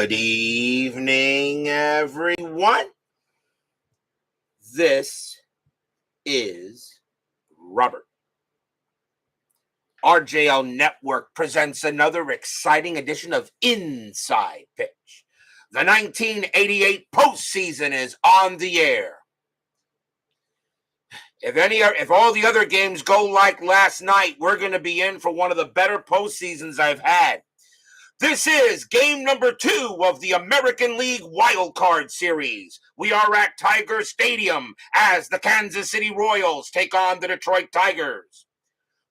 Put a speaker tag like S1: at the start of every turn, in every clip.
S1: Good evening, everyone. This is Robert. RJL Network presents another exciting edition of Inside Pitch. The 1988 postseason is on the air. If all the other games go like last night, we're going to be in for one of the better postseasons I've had. This is game number 2 of the American League Wild Card Series. We are at Tiger Stadium as the Kansas City Royals take on the Detroit Tigers.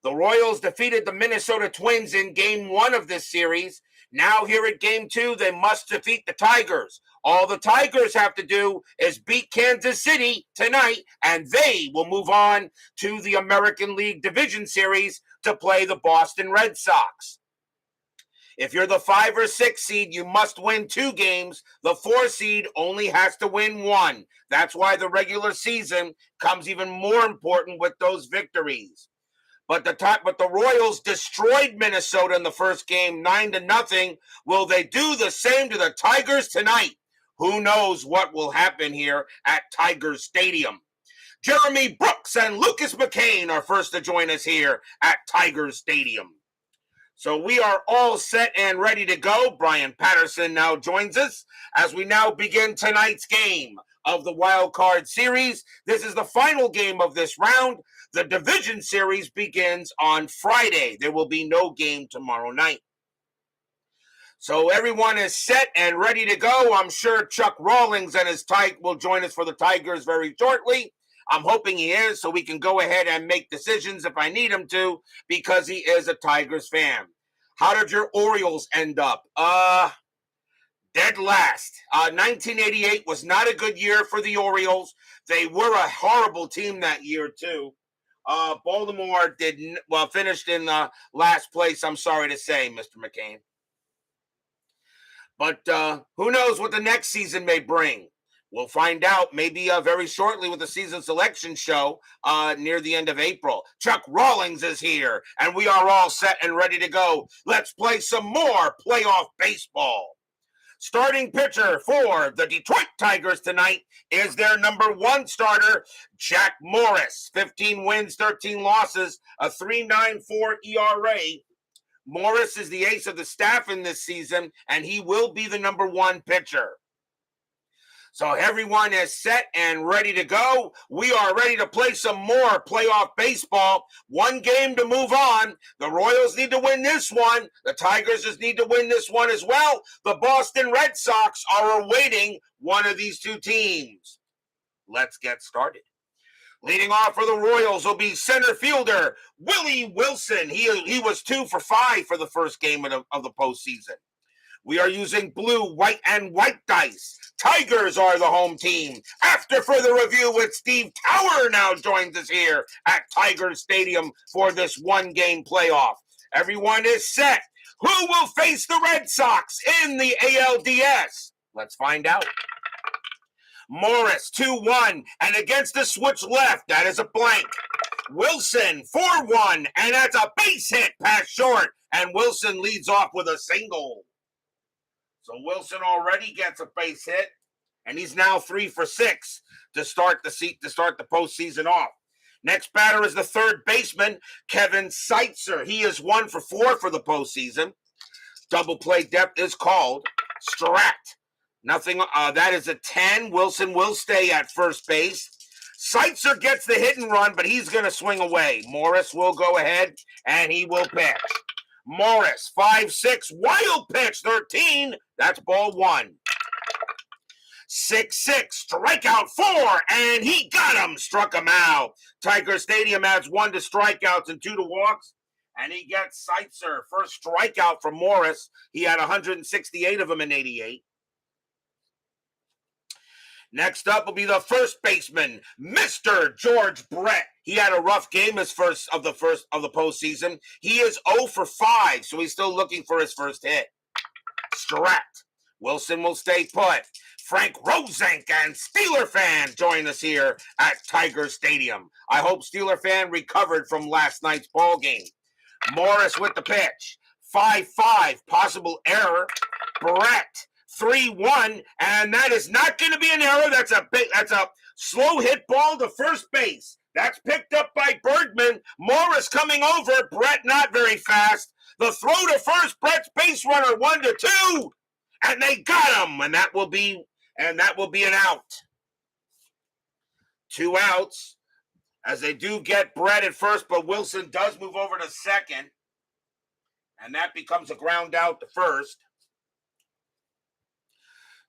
S1: The Royals defeated the Minnesota Twins in game 1 of this series. Now here at game 2, they must defeat the Tigers. All the Tigers have to do is beat Kansas City tonight, and they will move on to the American League Division Series to play the Boston Red Sox. If you're the 5 or 6 seed, you must win 2 games. The 4 seed only has to win 1. That's why the regular season comes even more important with those victories. But the Royals destroyed Minnesota in the first game 9-0. Will they do the same to the Tigers tonight? Who knows what will happen here at Tiger Stadium? Jeremy Brooks and Lucas McCain are first to join us here at Tiger Stadium. So we are all set and ready to go. Brian Patterson now joins us as we now begin tonight's game of the Wild Card Series. This is the final game of this round. The Division Series begins on Friday. There will be no game tomorrow night. So everyone is set and ready to go. I'm sure Chuck Rawlings and his Tig will join us for the Tigers very shortly. I'm hoping he is, so we can go ahead and make decisions if I need him to, because he is a Tigers fan. How did your Orioles end up? Dead last. 1988 was not a good year for the Orioles. They were a horrible team that year, too. Baltimore finished in last place, I'm sorry to say, Mr. McCain. But who knows what the next season may bring. We'll find out maybe very shortly with the season selection show near the end of April. Chuck Rawlings is here, and we are all set and ready to go. Let's play some more playoff baseball. Starting pitcher for the Detroit Tigers tonight is their number 1 starter, Jack Morris. 15 wins, 13 losses, a 3.94 ERA. Morris is the ace of the staff in this season, and he will be the number 1 pitcher. So everyone is set and ready to go. We are ready to play some more playoff baseball. 1 game to move on. The Royals need to win this one. The Tigers just need to win this one as well. The Boston Red Sox are awaiting one of these 2 teams. Let's get started. Leading off for the Royals will be center fielder Willie Wilson. He was 2 for 5 for the first game of the postseason. We are using blue, white, and white dice. Tigers are the home team. After further review with Steve Tower now joins us here at Tiger Stadium for this 1-game playoff. Everyone is set. Who will face the Red Sox in the ALDS? Let's find out. Morris, 2-1, and against the switch left, that is a blank. Wilson, 4-1, and that's a base hit past short, and Wilson leads off with a single. So Wilson already gets a base hit, and he's now 3 for 6 to start the postseason off. Next batter is the third baseman, Kevin Seitzer. He is 1 for 4 for the postseason. Double play depth is called. Strat. Nothing. That is a 10. Wilson will stay at first base. Seitzer gets the hit and run, but he's going to swing away. Morris will go ahead, and he will pitch. Morris, 5-6, wild pitch, 13. That's ball 1. 6-6, strikeout 4, and he got him, struck him out. Tiger Stadium adds 1 to strikeouts and 2 to walks, and he gets Seitzer. First strikeout from Morris. He had 168 of them in 88. Next up will be the first baseman, Mr. George Brett. He had a rough game his first of the postseason. He is 0 for 5, so he's still looking for his first hit. Strat. Wilson will stay put. Frank Rosenk and Steeler Fan join us here at Tiger Stadium. I hope Steeler Fan recovered from last night's ball game. Morris with the pitch. 5-5, possible error. Brett 3-1, and that is not going to be an error. That's a slow hit ball to first base. That's picked up by Bergman. Morris coming over. Brett not very fast. The throw to first. Brett's base runner 1-2, and they got him, and that will be an out. 2 outs, as they do get Brett at first, but Wilson does move over to second, and that becomes a ground out to first.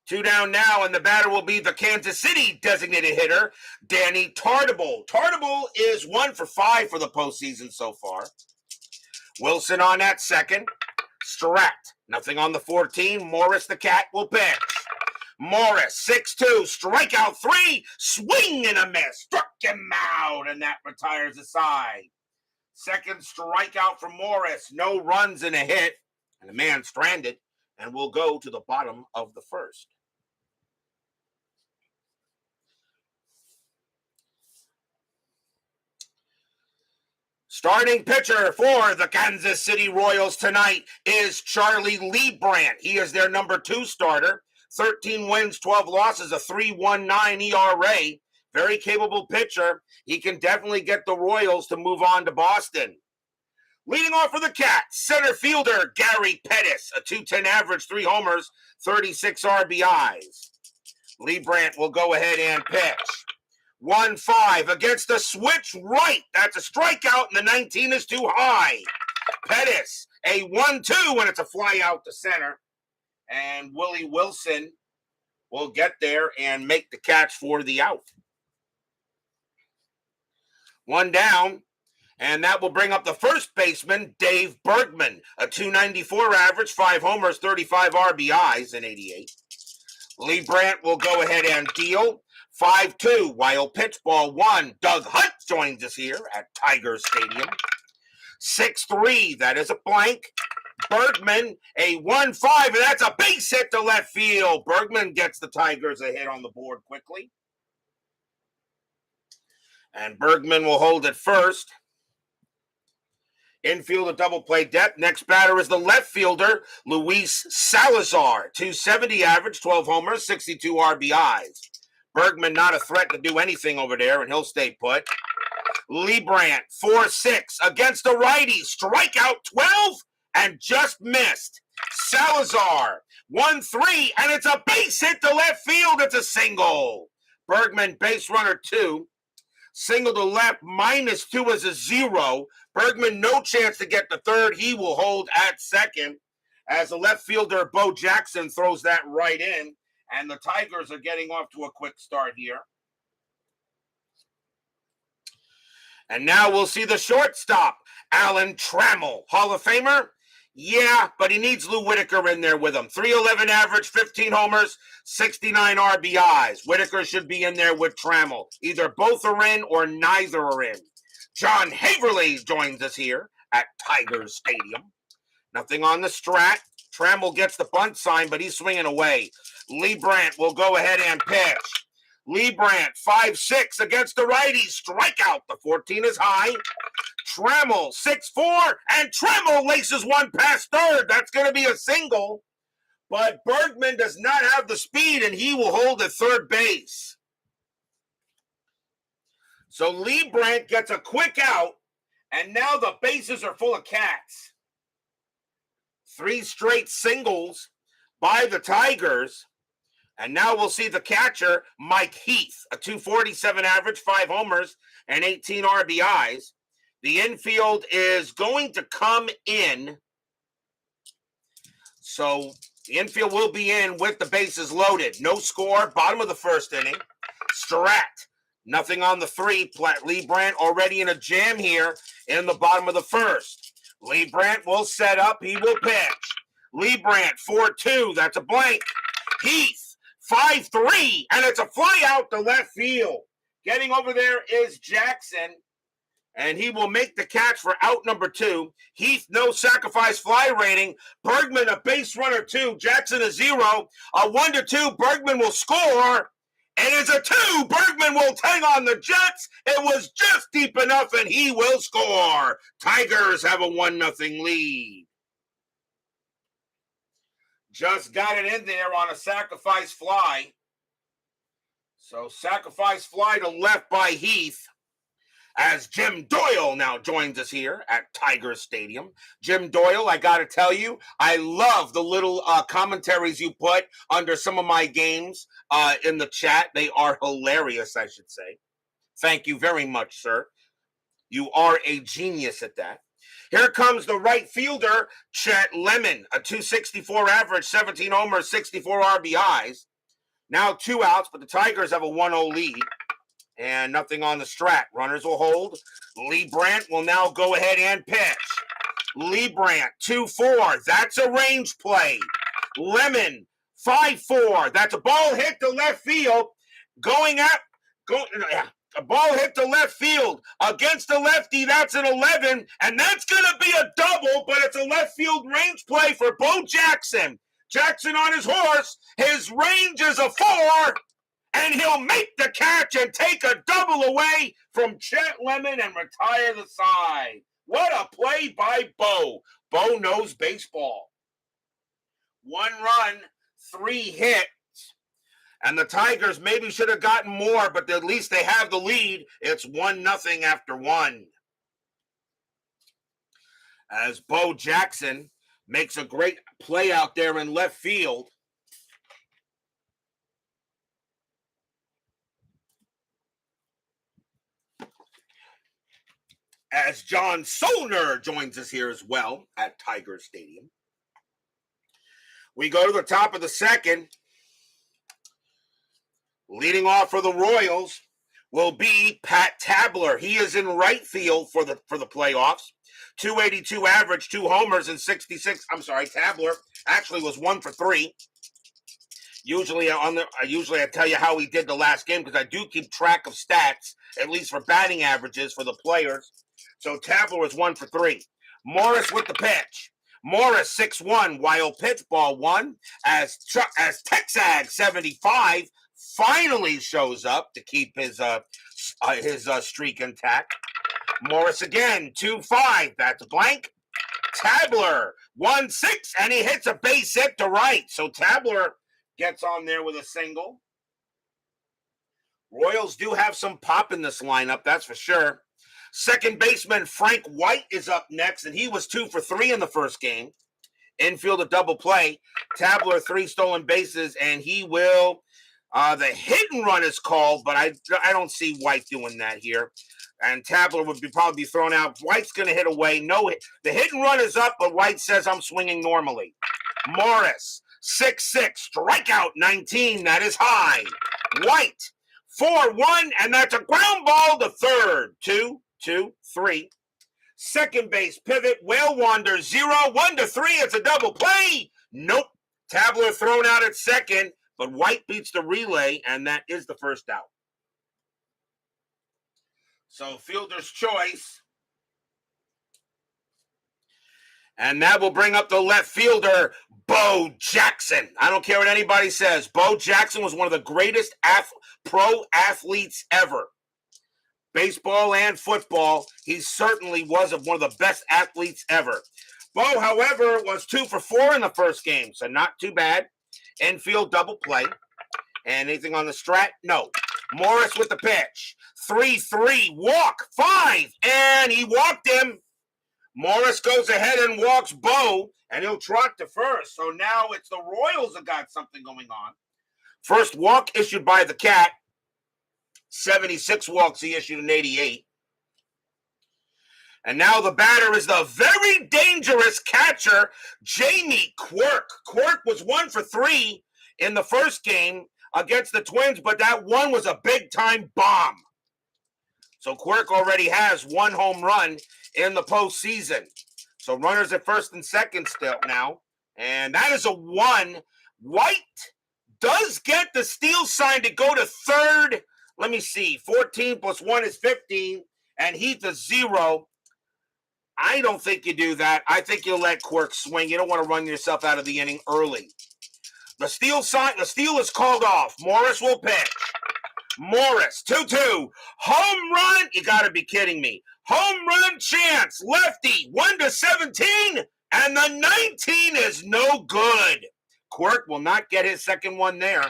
S1: 2 down now, and the batter will be the Kansas City designated hitter, Danny Tartabull. Tartabull is 1 for 5 for the postseason so far. Wilson on at second. Strat, nothing on the 14. Morris the Cat will pitch. Morris, 6-2, strikeout 3, swing and a miss. Struck him out, and that retires the side. Second strikeout for Morris. No runs and a hit, and the man stranded, and we'll go to the bottom of the first. Starting pitcher for the Kansas City Royals tonight is Charlie Leibrandt. He is their number 2 starter. 13 wins, 12 losses, a 3.19 ERA. Very capable pitcher. He can definitely get the Royals to move on to Boston. Leading off for the Cats, center fielder Gary Pettis, a .210 average, 3 homers, 36 RBIs. Leibrandt will go ahead and pitch. 1-5 against the switch right. That's a strikeout, and the 19 is too high. Pettis, a 1-2, and it's a fly out to center. And Willie Wilson will get there and make the catch for the out. 1 down, and that will bring up the first baseman, Dave Bergman, a .294 average, 5 homers, 35 RBIs in 88. Leibrandt will go ahead and deal. 5-2, wild pitch ball 1. Doug Hunt joins us here at Tiger Stadium. 6-3, that is a blank. Bergman, a 1-5, and that's a base hit to left field. Bergman gets the Tigers a hit on the board quickly. And Bergman will hold it first. Infield a double play depth. Next batter is the left fielder, Luis Salazar. .270 average, 12 homers, 62 RBIs. Bergman not a threat to do anything over there, and he'll stay put. Leibrandt, 4-6 against the righty. Strikeout 12 and just missed. Salazar, 1-3, and it's a base hit to left field. It's a single. Bergman, base runner 2. Single to left, -2 is a 0. Bergman, no chance to get the third. He will hold at second as the left fielder, Bo Jackson, throws that right in. And the Tigers are getting off to a quick start here. And now we'll see the shortstop, Alan Trammell. Hall of Famer? Yeah, but he needs Lou Whitaker in there with him. .311 average, 15 homers, 69 RBIs. Whitaker should be in there with Trammell. Either both are in or neither are in. John Haverly joins us here at Tiger Stadium. Nothing on the strat. Trammell gets the bunt sign, but he's swinging away. Leibrandt will go ahead and pitch. Leibrandt, 5-6 against the righty. Strikeout. The 14 is high. Trammell, 6-4, and Trammell laces one past third. That's going to be a single. But Bergman does not have the speed, and he will hold at third base. So Leibrandt gets a quick out, and now the bases are full of Cats. 3 straight singles by the Tigers. And now we'll see the catcher, Mike Heath, a .247 average, 5 homers, and 18 RBIs. The infield is going to come in. So the infield will be in with the bases loaded. No score, bottom of the first inning. Strat, nothing on the 3. Leibrandt already in a jam here in the bottom of the first. Leibrandt will set up. He will pitch. Leibrandt, 4-2. That's a blank. Heath, 5-3. And it's a fly out to left field. Getting over there is Jackson. And he will make the catch for out number 2. Heath, no sacrifice fly rating. Bergman, a base runner 2. Jackson, a 0. A 1-2. Bergman will score. And it's a 2. Bergman will tag on the Jets. It was just deep enough, and he will score. Tigers have a 1-0 lead. Just got it in there on a sacrifice fly. So sacrifice fly to left by Heath. As Jim Doyle now joins us here at Tiger Stadium. Jim Doyle, I got to tell you, I love the little commentaries you put under some of my games in the chat. They are hilarious, I should say. Thank you very much, sir. You are a genius at that. Here comes the right fielder, Chet Lemon, a 264 average, 17 homers, 64 RBIs. Now 2 outs, but the Tigers have a 1-0 lead. And nothing on the strat. Runners will hold. Leibrandt will now go ahead and pitch. Leibrandt, 2-4. That's a range play. Lemon, 5-4. That's a ball hit to left field. A ball hit to left field against the lefty. That's an 11. And that's going to be a double, but it's a left field range play for Bo Jackson. Jackson on his horse. His range is a 4. And he'll make the catch and take a double away from Chet Lemon and retire the side. What a play by Bo. Bo knows baseball. 1 run, 3 hits. And the Tigers maybe should have gotten more, but at least they have the lead. It's 1-0 after 1. As Bo Jackson makes a great play out there in left field. As John Solner joins us here as well at Tiger Stadium. We go to the top of the second. Leading off for the Royals will be Pat Tabler. He is in right field for the playoffs. 282 average, 2 homers, and 66. I'm sorry, Tabler actually was 1 for 3. Usually I tell you how he did the last game because I do keep track of stats, at least for batting averages for the players. So Tabler was 1 for 3. Morris with the pitch. Morris 6-1, wild pitch, ball 1. As Texag 75 finally shows up to keep his streak intact. Morris again 2-5. That's blank. Tabler 1-6, and he hits a base hit to right. So Tabler gets on there with a single. Royals do have some pop in this lineup, that's for sure. Second baseman Frank White is up next, and he was 2 for 3 in the first game. Infield a double play. Tabler 3 stolen bases, and he will. The hit and run is called, but I don't see White doing that here. And Tabler would probably be thrown out. White's going to hit away. No hit. The hit and run is up, but White says I'm swinging normally. Morris 6-6, strikeout 19. That is high. White 4-1, and that's a ground ball to third. 2-2-3. Second base pivot. Whale Wander 0-1-3. It's a double play. Nope. Tabler thrown out at second, but White beats the relay, and that is the first out. So fielder's choice. And that will bring up the left fielder, Bo Jackson. I don't care what anybody says. Bo Jackson was one of the greatest pro athletes ever. Baseball and football, he certainly was one of the best athletes ever. Bo, however, was 2 for 4 in the first game, so not too bad. Infield double play. And anything on the strat? No. Morris with the pitch. 3-3, walk, 5, and he walked him. Morris goes ahead and walks Bo, and he'll trot to first. So now it's the Royals that got something going on. First walk issued by the Cat. 76 walks he issued in 88. And now the batter is the very dangerous catcher, Jamie Quirk. Quirk was 1 for 3 in the first game against the Twins, but that one was a big-time bomb. So Quirk already has 1 home run in the postseason. So runners at first and second still now. And that is a 1. White does get the steal sign to go to third. Let me see. 14 plus 1 is 15. And Heath is 0. I don't think you do that. I think you'll let Quirk swing. You don't want to run yourself out of the inning early. The steal is called off. Morris will pitch. Morris, 2-2. Home run. You got to be kidding me. Home run chance. Lefty, 1-17. And the 19 is no good. Quirk will not get his second one there.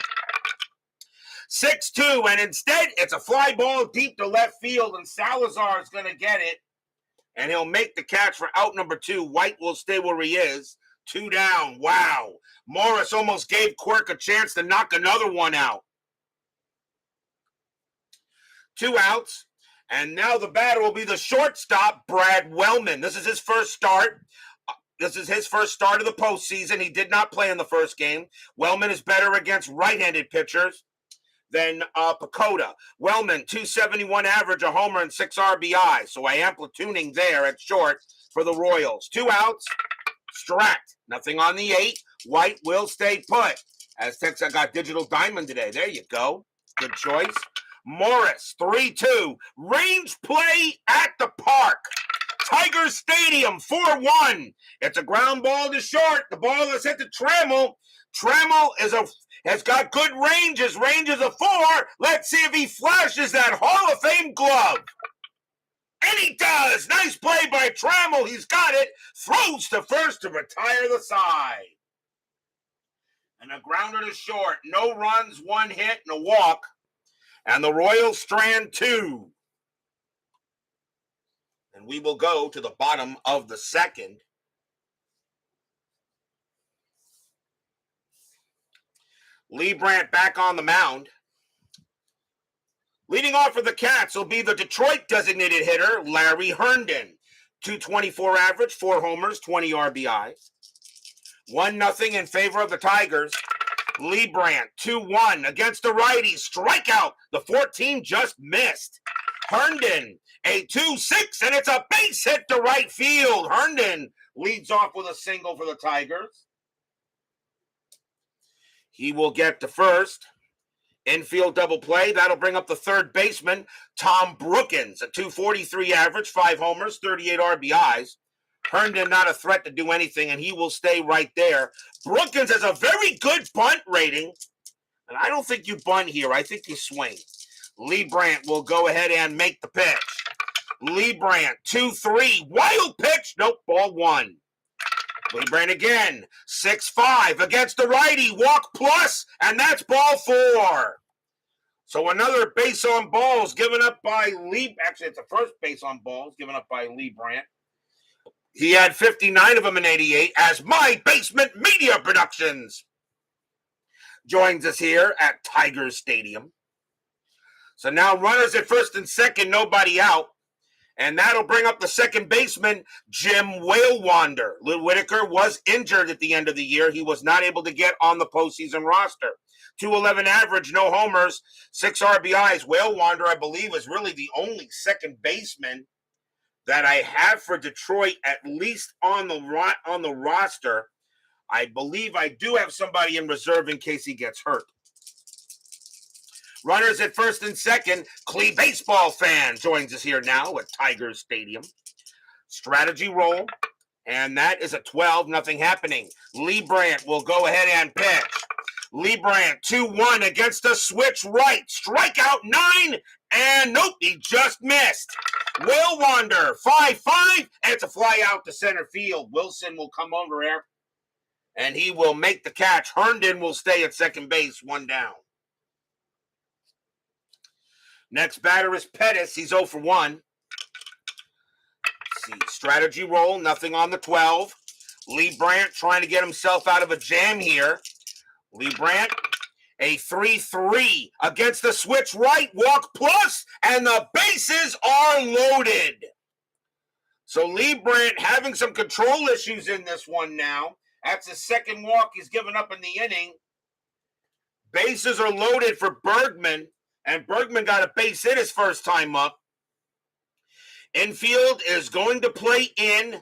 S1: 6-2, and instead it's a fly ball deep to left field, and Salazar is going to get it, and he'll make the catch for out number 2. White will stay where he is. 2 down. Wow. Morris almost gave Quirk a chance to knock another one out. 2 outs. And now the batter will be the shortstop, Brad Wellman. This is his first start. This is his first start of the postseason. He did not play in the first game. Wellman is better against right-handed pitchers than Pacoda. Wellman, 271 average, a homer, and 6 RBI. So I am platooning there at short for the Royals. 2 outs. Strat. Nothing on the 8. White will stay put. Aztecs, I got Digital Diamond today. There you go. Good choice. Morris, 3-2. Range play at the park. Tiger Stadium, 4-1. It's a ground ball to short. The ball is hit to Trammell. Trammell has got good range. His range is a 4. Let's see if he flashes that Hall of Fame glove. And he does. Nice play by Trammell. He's got it. Throws to first to retire the side. And a grounder to short. No runs, 1 hit, and a walk. And the Royals strand 2. And we will go to the bottom of the second. Leibrandt back on the mound. Leading off for the Cats will be the Detroit designated hitter, Larry Herndon. 224 average, 4 homers, 20 RBIs. 1-0 in favor of the Tigers. Leibrandt, 2-1 against the righty. Strikeout. The 14 just missed. Herndon, a 2-6, and it's a base hit to right field. Herndon leads off with a single for the Tigers. He will get to first. Infield double play. That'll bring up the third baseman, Tom Brookins, a 243 average, 5 homers, 38 RBIs. Herndon not a threat to do anything, and he will stay right there. Brookins has a very good bunt rating, and I don't think you bunt here. I think you swing. Leibrandt will go ahead and make the pitch. Leibrandt, 2-3. Wild pitch. Nope, ball 1. Leibrandt again. 6-5 against the righty. Walk plus, and that's ball 4. So another base on balls given up by Actually, it's the first base on balls given up by Leibrandt. He had 59 of them in 88 as My Basement Media Productions joins us here at Tiger Stadium. So now runners at first and second, nobody out. And that'll bring up the second baseman, Jim Whalewander. Lou Whitaker was injured at the end of the year. He was not able to get on the postseason roster. 211 average, no homers, 6 RBIs. Whalewander, I believe, is really the only second baseman that I have for Detroit, at least on the roster. I believe I do have somebody in reserve in case he gets hurt. Runners at first and second. Clee baseball fan joins us here now at Tiger Stadium. Strategy roll, and that is a 12, nothing happening. Leibrandt will go ahead and pitch. Leibrandt, 2-1 against a switch right. Strikeout 9, and nope, he just missed. Whalewander, 5-5, and it's a fly out to center field. Wilson will come over there, and he will make the catch. Herndon will stay at second base, 1 down. Next batter is Pettis. He's 0 for 1. Let's see, strategy roll, nothing on the 12. Leibrandt trying to get himself out of a jam here. Leibrandt, a 3-3 against the switch right, walk plus, and the bases are loaded. So Leibrandt having some control issues in this one now. That's the second walk he's given up in the inning. Bases are loaded for Bergman. And Bergman got a base hit his first time up. Infield is going to play in.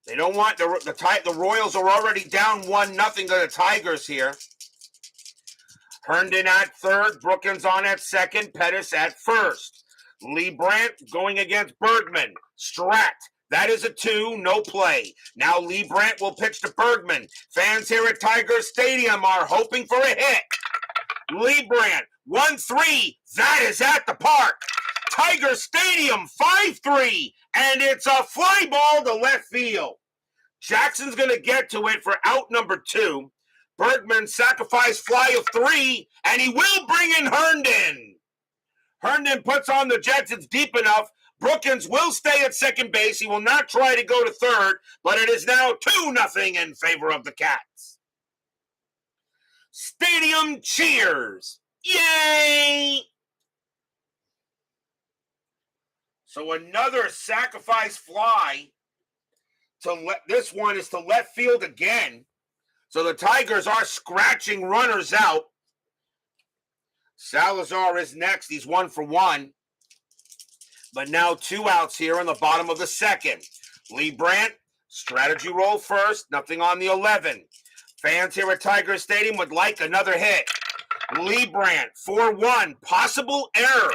S1: They don't want the Royals are already down 1-0 to the Tigers here. Herndon at third, Brookins on at second, Pettis at first. Leibrandt going against Bergman. Strat. That is a 2, no play. Now Leibrandt will pitch to Bergman. Fans here at Tiger Stadium are hoping for a hit. Leibrandt, 1-3, that is at the park. Tiger Stadium, 5-3, and it's a fly ball to left field. Jackson's going to get to it for out number 2. Bergman sacrifice fly of 3, and he will bring in Herndon. Herndon puts on the Jets. It's deep enough. Brookins will stay at second base. He will not try to go to third, but it is now 2-0 in favor of the Cats. Stadium cheers. Yay! So another sacrifice fly. This one is to left field again. So the Tigers are scratching runners out. Salazar is next. He's 1 for 1. But now 2 outs here in the bottom of the second. Leibrandt, strategy roll first. Nothing on the 11. Fans here at Tiger Stadium would like another hit. Leibrandt, 4-1. Possible error.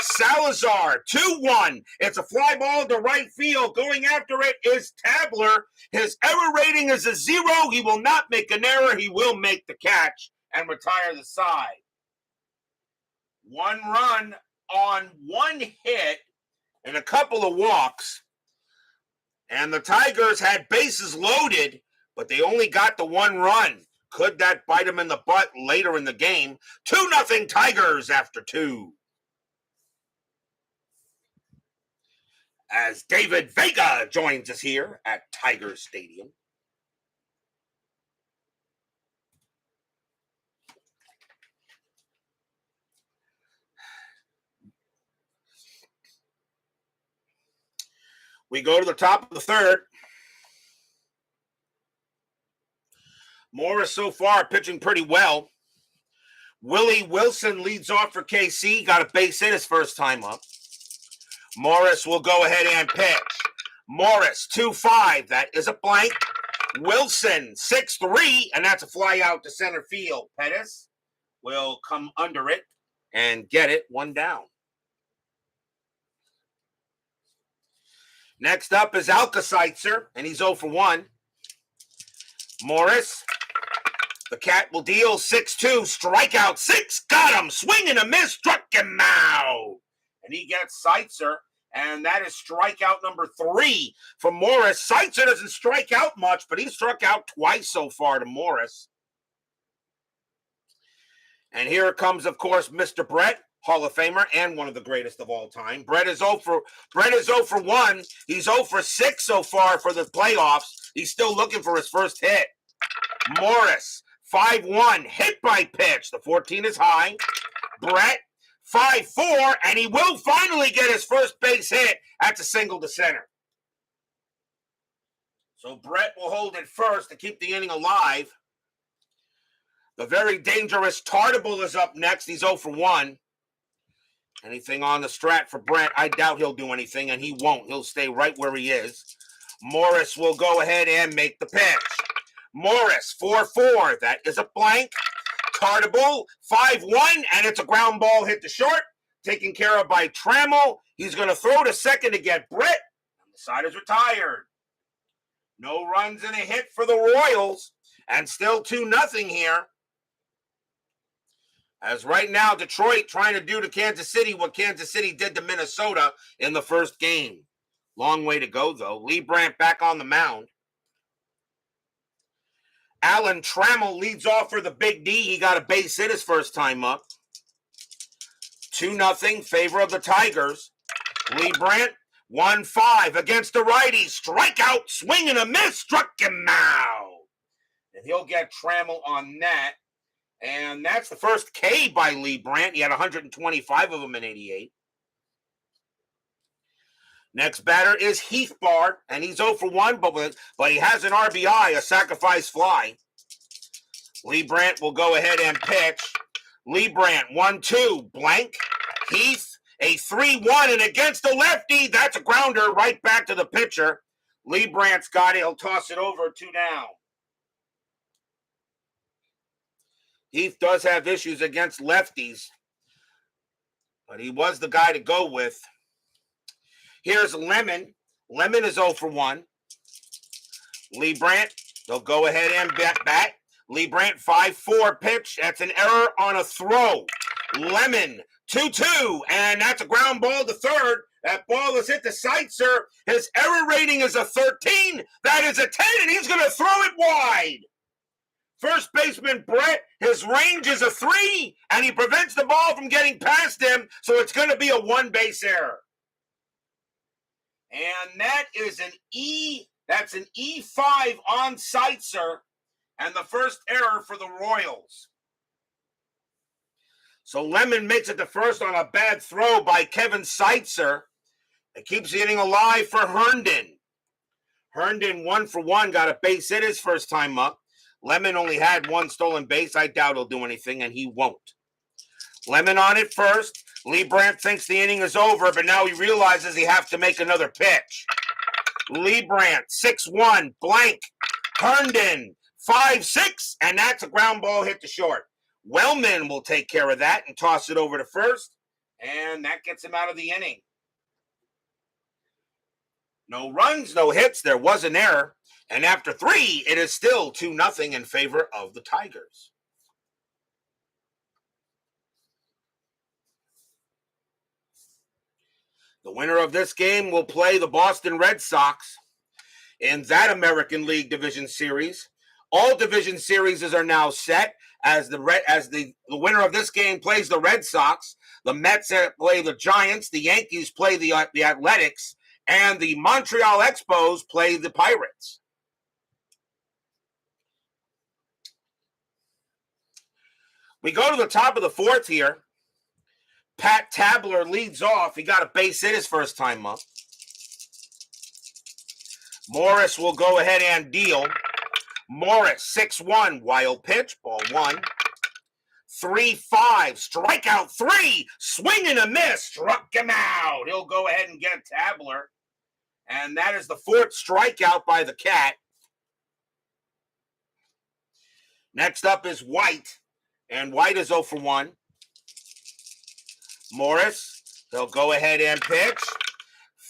S1: Salazar, 2-1. It's a fly ball to right field. Going after it is Tabler. His error rating is a 0. He will not make an error. He will make the catch and retire the side. 1 run on 1 hit and a couple of walks. And the Tigers had bases loaded, but they only got the 1 run. Could that bite them in the butt later in the game? 2-0 Tigers after 2. As David Vega joins us here at Tiger Stadium. We go to the top of the third. Morris so far pitching pretty well. Willie Wilson leads off for KC. Got a base hit his first time up. Morris will go ahead and pitch. Morris, 2-5. That is a blank. Wilson, 6-3. And that's a fly out to center field. Pettis will come under it and get it 1 down. Next up is Alka-Seitzer, and he's 0 for 1. Morris, the Cat will deal 6-2. Strikeout 6. Got him. Swing and a miss. Struck him out. And he gets Seitzer, and that is strikeout number 3 for Morris. Seitzer doesn't strike out much, but he struck out twice so far to Morris. And here comes, of course, Mr. Brett, Hall of Famer and one of the greatest of all time. Brett is 0 for 1. He's 0 for 6 so far for the playoffs. He's still looking for his first hit. Morris, 5-1, hit by pitch. The 14 is high. Brett, 5-4, and he will finally get his first base hit. That's a single to center. So Brett will hold it first to keep the inning alive. The very dangerous Tartable is up next. He's 0 for 1. Anything on the strat for Brett? I doubt he'll do anything, and he won't. He'll stay right where he is. Morris will go ahead and make the pitch. Morris, 4-4. That is a blank. Tartable, 5-1, and it's a ground ball hit to short. Taken care of by Trammell. He's going to throw to second to get Brett. And the side is retired. No runs and a hit for the Royals. And still 2-0 here. As right now, Detroit trying to do to Kansas City what Kansas City did to Minnesota in the first game. Long way to go, though. Leibrandt back on the mound. Alan Trammell leads off for the Big D. He got a base hit his first time up. 2-0, favor of the Tigers. Leibrandt, 1-5 against the righty. Strikeout, swing and a miss, struck him out. And he'll get Trammell on that. And that's the first K by Leibrandt. He had 125 of them in 88. Next batter is Heathbar, and he's 0 for 1, but he has an RBI, a sacrifice fly. Leibrandt will go ahead and pitch. Leibrandt, 1-2, blank. Heath, a 3-1, and against the lefty, that's a grounder right back to the pitcher. Leibrandt's got it. He'll toss it over, 2 down. Heath does have issues against lefties, but he was the guy to go with. Here's Lemon. Lemon is 0 for 1. Leibrandt, they'll go ahead and bat. Leibrandt, 5-4 pitch. That's an error on a throw. Lemon, 2-2, and that's a ground ball to third. That ball is hit to Seitzer. His error rating is a 13. That is a 10, and he's going to throw it wide. First baseman Brett, his range is a 3, and he prevents the ball from getting past him, so it's going to be a one-base error. And that is an that's an E5 on Seitzer, and the first error for the Royals. So Lemon makes it to first on a bad throw by Kevin Seitzer. It keeps the inning alive for Herndon. Herndon 1 for 1, got a base hit his first time up. Lemon only had 1 stolen base. I doubt he'll do anything, and he won't. Lemon on it first. Leibrandt thinks the inning is over, but now he realizes he has to make another pitch. Leibrandt, 6-1, blank. Herndon, 5-6, and that's a ground ball hit to short. Wellman will take care of that and toss it over to first, and that gets him out of the inning. No runs, no hits. There was an error. And after 3, it is still 2-0 in favor of the Tigers. The winner of this game will play the Boston Red Sox in that American League Division Series. All division series are now set as the winner of this game plays the Red Sox. The Mets play the Giants. The Yankees play the Athletics. And the Montreal Expos play the Pirates. We go to the top of the 4th here. Pat Tabler leads off. He got a base hit his first time up. Morris will go ahead and deal. Morris, 6-1, wild pitch, ball 1. 3-5, strikeout 3, swing and a miss, struck him out. He'll go ahead and get Tabler. And that is the 4th strikeout by the Cat. Next up is White. And White is 0 for 1. Morris, they'll go ahead and pitch.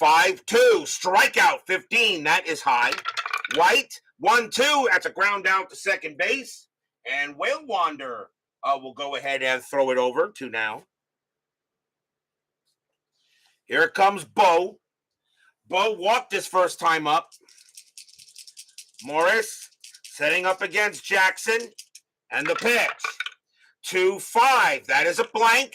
S1: 5-2, strikeout 15. That is high. White, 1-2. That's a ground out to second base. And Whale Wander will go ahead and throw it over to now. Here comes Bo. Bo walked his first time up. Morris setting up against Jackson. And the pitch. 2-5. That is a blank.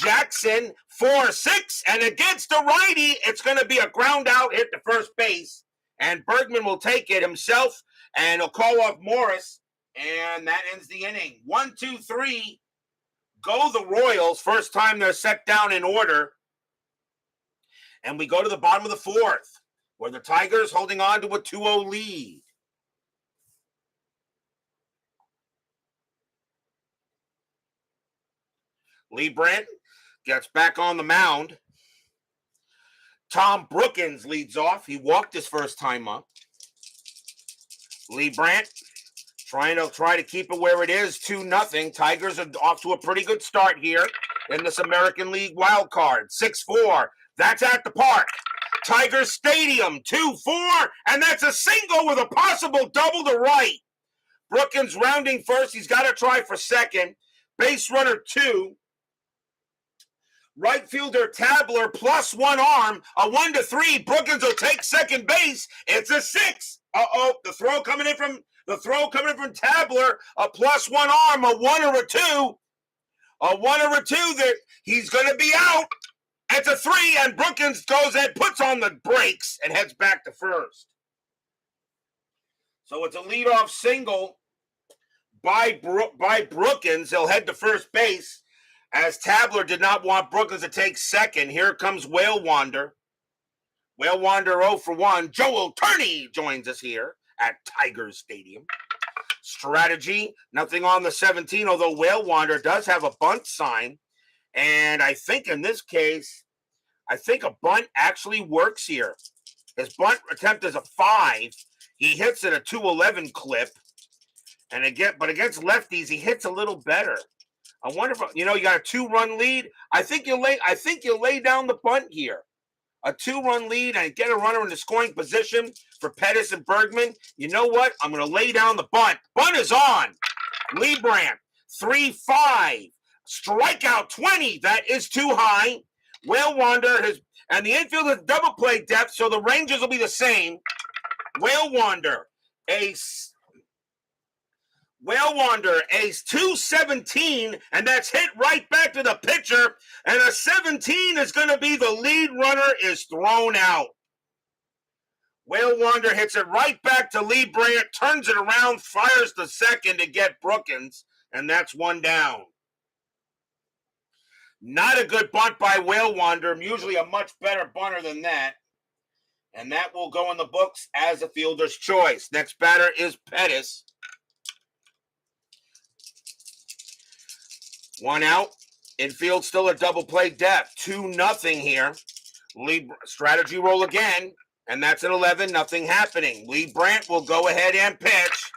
S1: Jackson, 4-6. And against the righty, it's going to be a ground out hit to first base. And Bergman will take it himself. And he'll call off Morris. And that ends the inning. 1, 2, 3. Go the Royals. First time they're set down in order. And we go to the bottom of the 4th, where the Tigers holding on to a 2-0 lead. Leibrandt gets back on the mound. Tom Brookins leads off. He walked his first time up. Leibrandt trying to keep it where it is, 2-0. Tigers are off to a pretty good start here in this American League wild card. 6-4. That's at the park. Tigers Stadium, 2-4. And that's a single with a possible double to right. Brookins rounding first. He's got to try for second. Base runner 2. Right fielder Tabler plus 1 arm. A 1-3. Brookins will take second base. It's a 6. The throw coming in from Tabler. A plus 1 arm. A 1 or a 2. A 1 or a 2 that he's going to be out. It's a 3, and Brookins goes and puts on the brakes and heads back to first. So it's a leadoff single by Brookins. He'll head to first base, as Tabler did not want Brookins to take second. Here comes Whale Wander. Whale Wander 0 for 1. Joel Turney joins us here at Tigers Stadium. Strategy, nothing on the 17, although Whale Wander does have a bunt sign. And I think in this case, a bunt actually works here. His bunt attempt is a 5. He hits at a 211 clip. And but against lefties, he hits a little better. I wonder if you got a 2-run lead. I think you'll lay down the bunt here. A 2-run lead and get a runner in the scoring position for Pettis and Bergman. You know what? I'm going to lay down the bunt. Bunt is on. Leibrandt, 3-5. Strikeout 20. That is too high. Whale Wander and the infield has double play depth, so the ranges will be the same. Whale Wander, Whale Wander, a 217, and that's hit right back to the pitcher. And a 17 is going to be the lead runner is thrown out. Whale Wander hits it right back to Leibrandt, turns it around, fires the second to get Brookins, and that's one down. Not a good bunt by Whale Wander, usually a much better bunter than that. And that will go in the books as a fielder's choice. Next batter is Pettis. One out. Infield still a double play depth. 2-0 here. Strategy roll again. And that's an 11, nothing happening. Leibrandt will go ahead and pitch.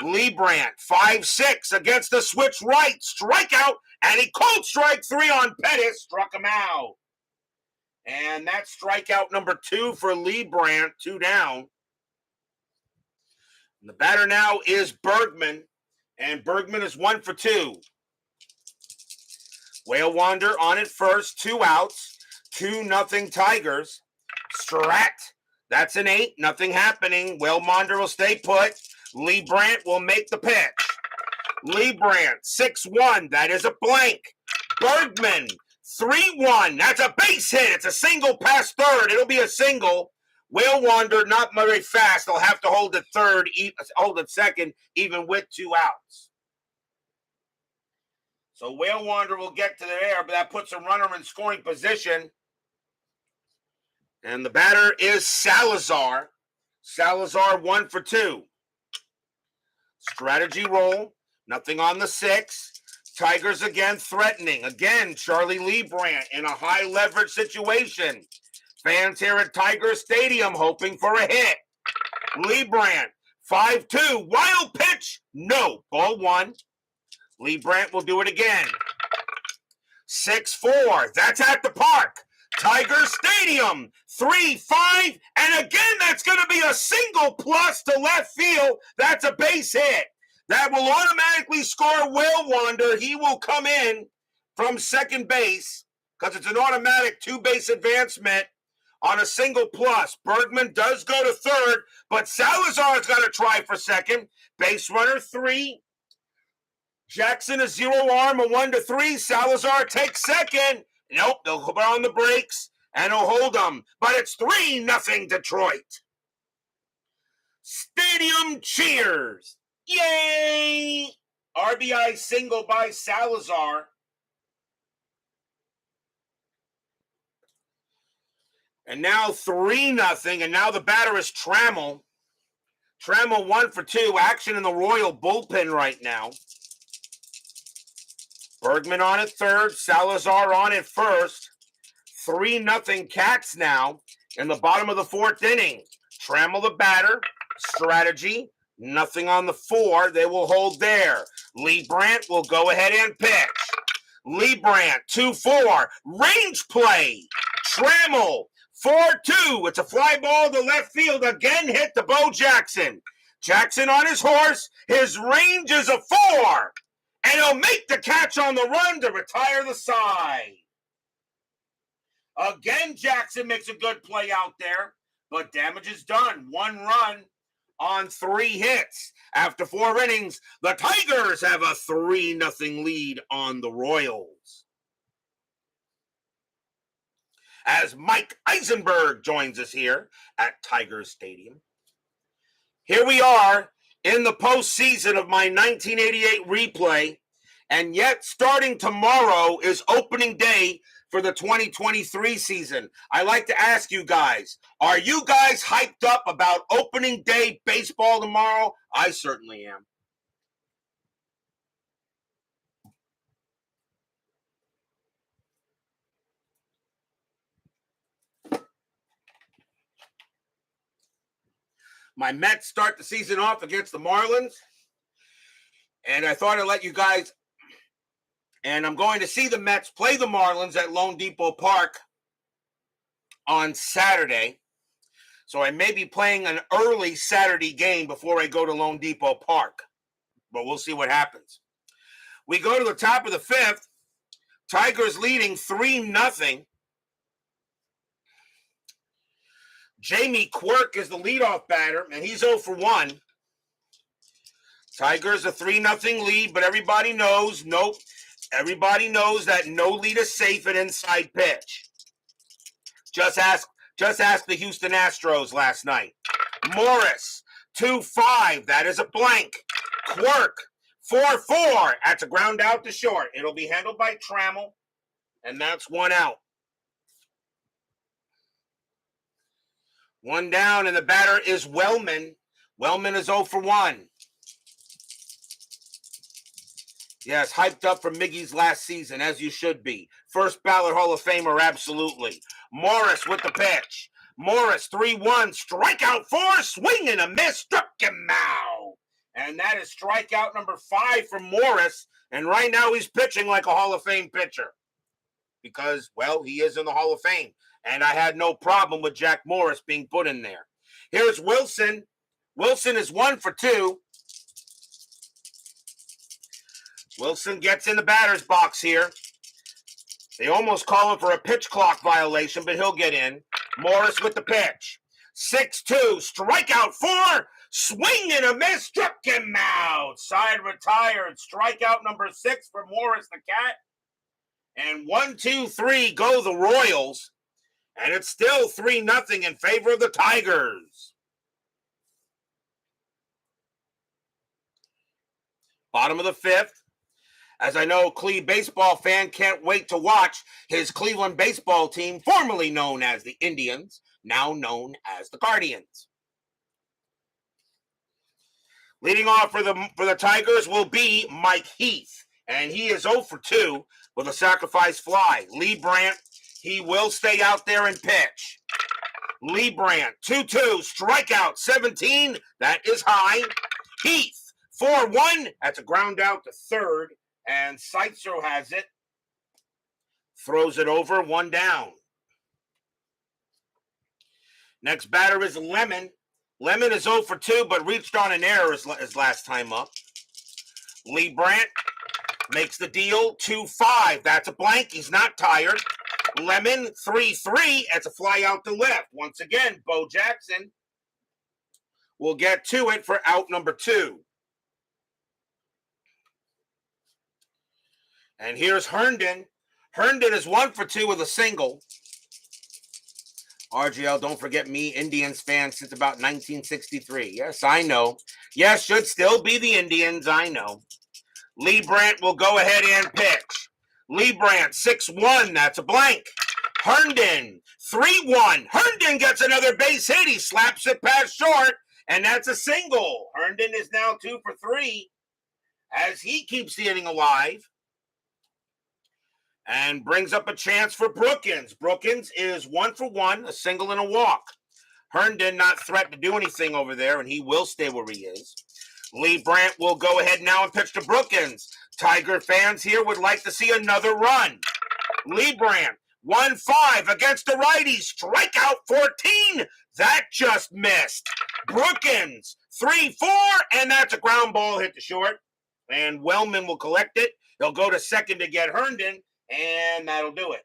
S1: Leibrandt, 5-6 against the switch right. Strikeout, and he called strike 3 on Pettis. Struck him out. And that's strikeout number 2 for Leibrandt, 2 down. And the batter now is Bergman, and Bergman is 1 for 2. Whale Wander on it first, 2 outs, 2-0 Tigers. Strat, that's an 8, nothing happening. Whale Wander will stay put. Leibrandt will make the pitch. Leibrandt, 6-1, that is a blank. Bergman, 3-1, that's a base hit. It's a single past third. It'll be a single. Whale Wander not very fast. They'll have to hold it second, even with 2 outs. So Whale Wander will get to the air, but that puts a runner in scoring position. And the batter is Salazar. Salazar 1 for 2. Strategy roll. Nothing on the 6. Tigers again threatening. Again, Charlie Leibrandt in a high leverage situation. Fans here at Tiger Stadium hoping for a hit. Leibrandt, 5-2. Wild pitch. No. Ball 1. Leibrandt will do it again. 6-4. That's at the park. Tiger Stadium. 3-5. And again, that's going to be a single plus to left field. That's a base hit. That will automatically score Whale Wander. He will come in from second base because it's an automatic 2-base advancement on a single plus. Bergman does go to third, but Salazar's got to try for second. Base runner 3. Jackson a 0 arm, a 1-3. Salazar takes second. Nope, they'll put on the brakes and he'll hold them. But it's 3-0 Detroit. Stadium cheers. Yay! RBI single by Salazar. And now 3-0. And now the batter is Trammell. Trammell 1 for 2. Action in the Royal bullpen right now. Bergman on at third. Salazar on at first. 3-0 Cats now in the bottom of the 4th inning. Trammell the batter. Strategy. Nothing on the 4. They will hold there. Leibrandt will go ahead and pitch. Leibrandt, 2-4. Range play. Trammell, 4-2. It's a fly ball to left field. Again hit to Bo Jackson. Jackson on his horse. His range is a 4. And he'll make the catch on the run to retire the side. Again, Jackson makes a good play out there. But damage is done. 1 run on 3 hits. After 4 innings, the Tigers have a 3-0 lead on the Royals. As Mike Eisenberg joins us here at Tiger Stadium. Here we are in the postseason of my 1988 replay, and yet starting tomorrow is opening day for the 2023 season. I like to ask you guys, are you guys hyped up about opening day baseball tomorrow? I certainly am. My Mets start the season off against the Marlins, and I thought I'd let you guys. And I'm going to see the Mets play the Marlins at Lone Depot Park on Saturday. So I may be playing an early Saturday game before I go to Lone Depot Park. But we'll see what happens. We go to the top of the 5th. Tigers leading 3-0. Jamie Quirk is the leadoff batter, and he's 0 for 1. Tigers a 3-0 lead, but everybody knows, nope. Everybody knows that no lead is safe at inside pitch. Just ask the Houston Astros last night. Morris, 2-5. That is a blank. Quirk, 4-4. That's a ground out to short. It'll be handled by Trammell, and that's one out. One down, and the batter is Wellman. Wellman is 0 for 1. Yes, hyped up for Miggy's last season, as you should be. First ballot Hall of Famer, absolutely. Morris with the pitch. Morris, 3-1, strikeout 4, swing and a miss, struck him out. And that is strikeout number 5 for Morris. And right now he's pitching like a Hall of Fame pitcher. Because, well, he is in the Hall of Fame. And I had no problem with Jack Morris being put in there. Here's Wilson. Wilson is 1 for 2. Wilson gets in the batter's box here. They almost call him for a pitch clock violation, but he'll get in. Morris with the pitch. 6-2, strikeout 4, swing and a miss, struck him out. Side retired, strikeout number 6 for Morris the Cat. And 1, 2, 3 go the Royals. And it's still 3-0 in favor of the Tigers. Bottom of the 5th. As I know, Cleve baseball fan can't wait to watch his Cleveland baseball team, formerly known as the Indians, now known as the Guardians. Leading off for the Tigers will be Mike Heath, and he is 0 for 2 with a sacrifice fly. Leibrandt, he will stay out there and pitch. Leibrandt, 2-2, strikeout 17, that is high. Heath, 4-1, that's a ground out to third. And Seitzer has it. Throws it over, 1 down. Next batter is Lemon. Lemon is 0 for 2, but reached on an error his last time up. Leibrandt makes the deal, 2-5. That's a blank. He's not tired. Lemon, 3-3. That's a fly out to left. Once again, Bo Jackson will get to it for out number 2. And here's Herndon. Herndon is 1 for 2 with a single. RGL, don't forget me, Indians fan since about 1963. Yes, I know. Yes, should still be the Indians, I know. Leibrandt will go ahead and pitch. Leibrandt, 6-1, that's a blank. Herndon, 3-1. Herndon gets another base hit. He slaps it past short, and that's a single. Herndon is now 2 for 3 as he keeps the inning alive. And brings up a chance for Brookins. Brookins is 1 for 1, a single and a walk. Herndon not threatened to do anything over there, and he will stay where he is. Leibrandt will go ahead now and pitch to Brookins. Tiger fans here would like to see another run. Leibrandt, 1-5 against the righty. Strikeout 14. That just missed. Brookins, 3-4, and that's a ground ball hit to short. And Wellman will collect it. He'll go to second to get Herndon. And that'll do it.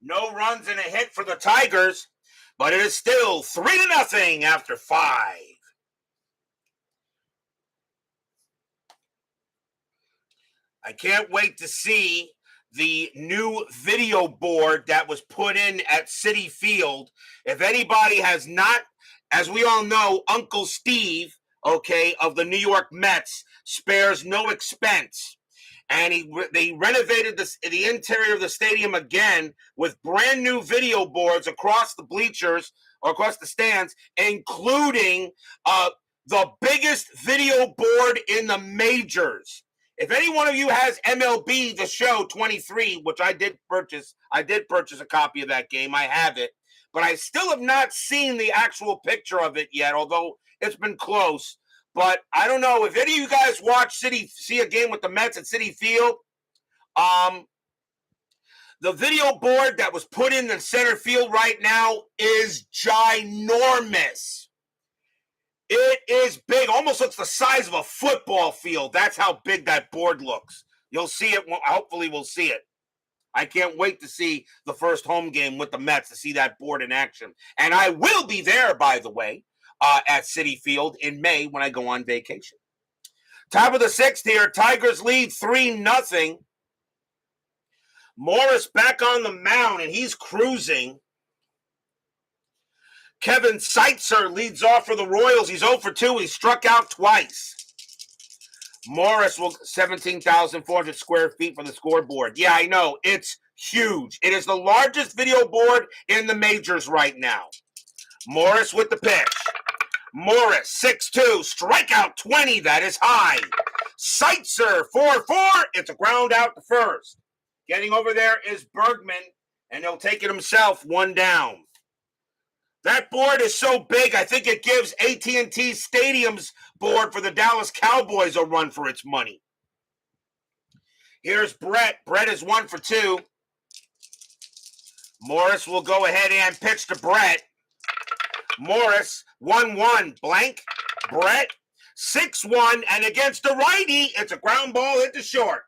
S1: No runs and a hit for the Tigers, but it is still 3-0 after 5. I can't wait to see the new video board that was put in at Citi Field. If anybody has not, as we all know, Uncle Steve, of the New York Mets, spares no expense. And they renovated the interior of the stadium again with brand new video boards across the bleachers or across the stands, including the biggest video board in the majors. If any one of you has MLB The Show 23, which I did purchase a copy of that game. I have it, but I still have not seen the actual picture of it yet, although it's been close. But I don't know if any of you guys see a game with the Mets at Citi Field. The video board that was put in the center field right now is ginormous. It is big, almost looks the size of a football field. That's how big that board looks. You'll see it. Hopefully we'll see it. I can't wait to see the first home game with the Mets, to see that board in action. And I will be there, by the way. at Citi Field in May when I go on vacation. Top of the sixth here, Tigers lead 3-0. Morris back on the mound, and he's cruising. Kevin Seitzer leads off for the Royals. He's 0 for 2. He struck out twice. Morris will 17,400 square feet for the scoreboard. Yeah, I know. It's huge. It is the largest video board in the majors right now. Morris with the pitch. Morris, 6-2, strikeout 20. That is high. Seitzer, 4-4. It's a ground out to first. Getting over there is Bergman, and he'll take it himself, 1 down. That board is so big, I think it gives AT&T Stadium's board for the Dallas Cowboys a run for its money. Here's Brett. Brett is 1 for 2. Morris will go ahead and pitch to Brett. Morris, 1-1, blank. Brett, 6-1, and against the righty, it's a ground ball hit to short.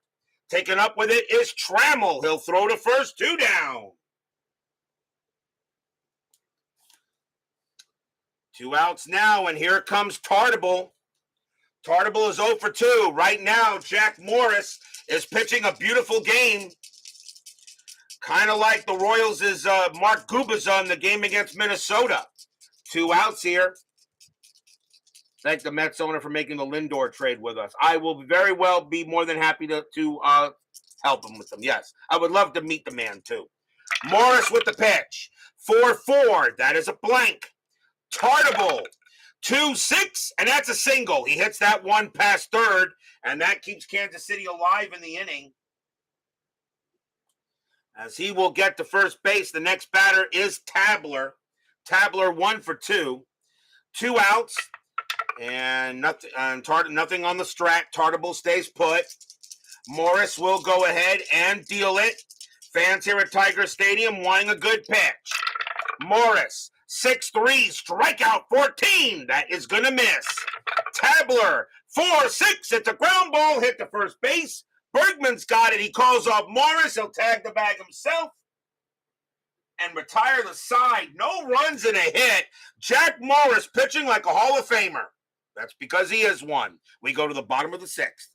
S1: Taken up with it is Trammell. He'll throw to first, 2 down. 2 outs now, and here comes Tartable. Tartable is 0 for 2. Right now, Jack Morris is pitching a beautiful game. Kind of like the Royals' Mark Gubicza in the game against Minnesota. 2 outs here. Thank the Mets owner for making the Lindor trade with us. I will very well be more than happy to help him with them. Yes, I would love to meet the man too. Morris with the pitch. 4-4. That is a blank. Tartable, 2-6, and that's a single. He hits that one past third, and that keeps Kansas City alive in the inning. As he will get to first base, the next batter is Tabler. Tabler 1 for 2. 2 outs, and nothing on the strat. Tartable stays put. Morris will go ahead and deal it. Fans here at Tiger Stadium wanting a good pitch. Morris, 6-3, strikeout 14. That is going to miss. Tabler, 4-6. It's a ground ball hit to first base. Bergman's got it. He calls off Morris. He'll tag the bag himself and retire the side. No runs and a hit. Jack Morris pitching like a Hall of Famer. That's because he is one. We go to the bottom of the sixth.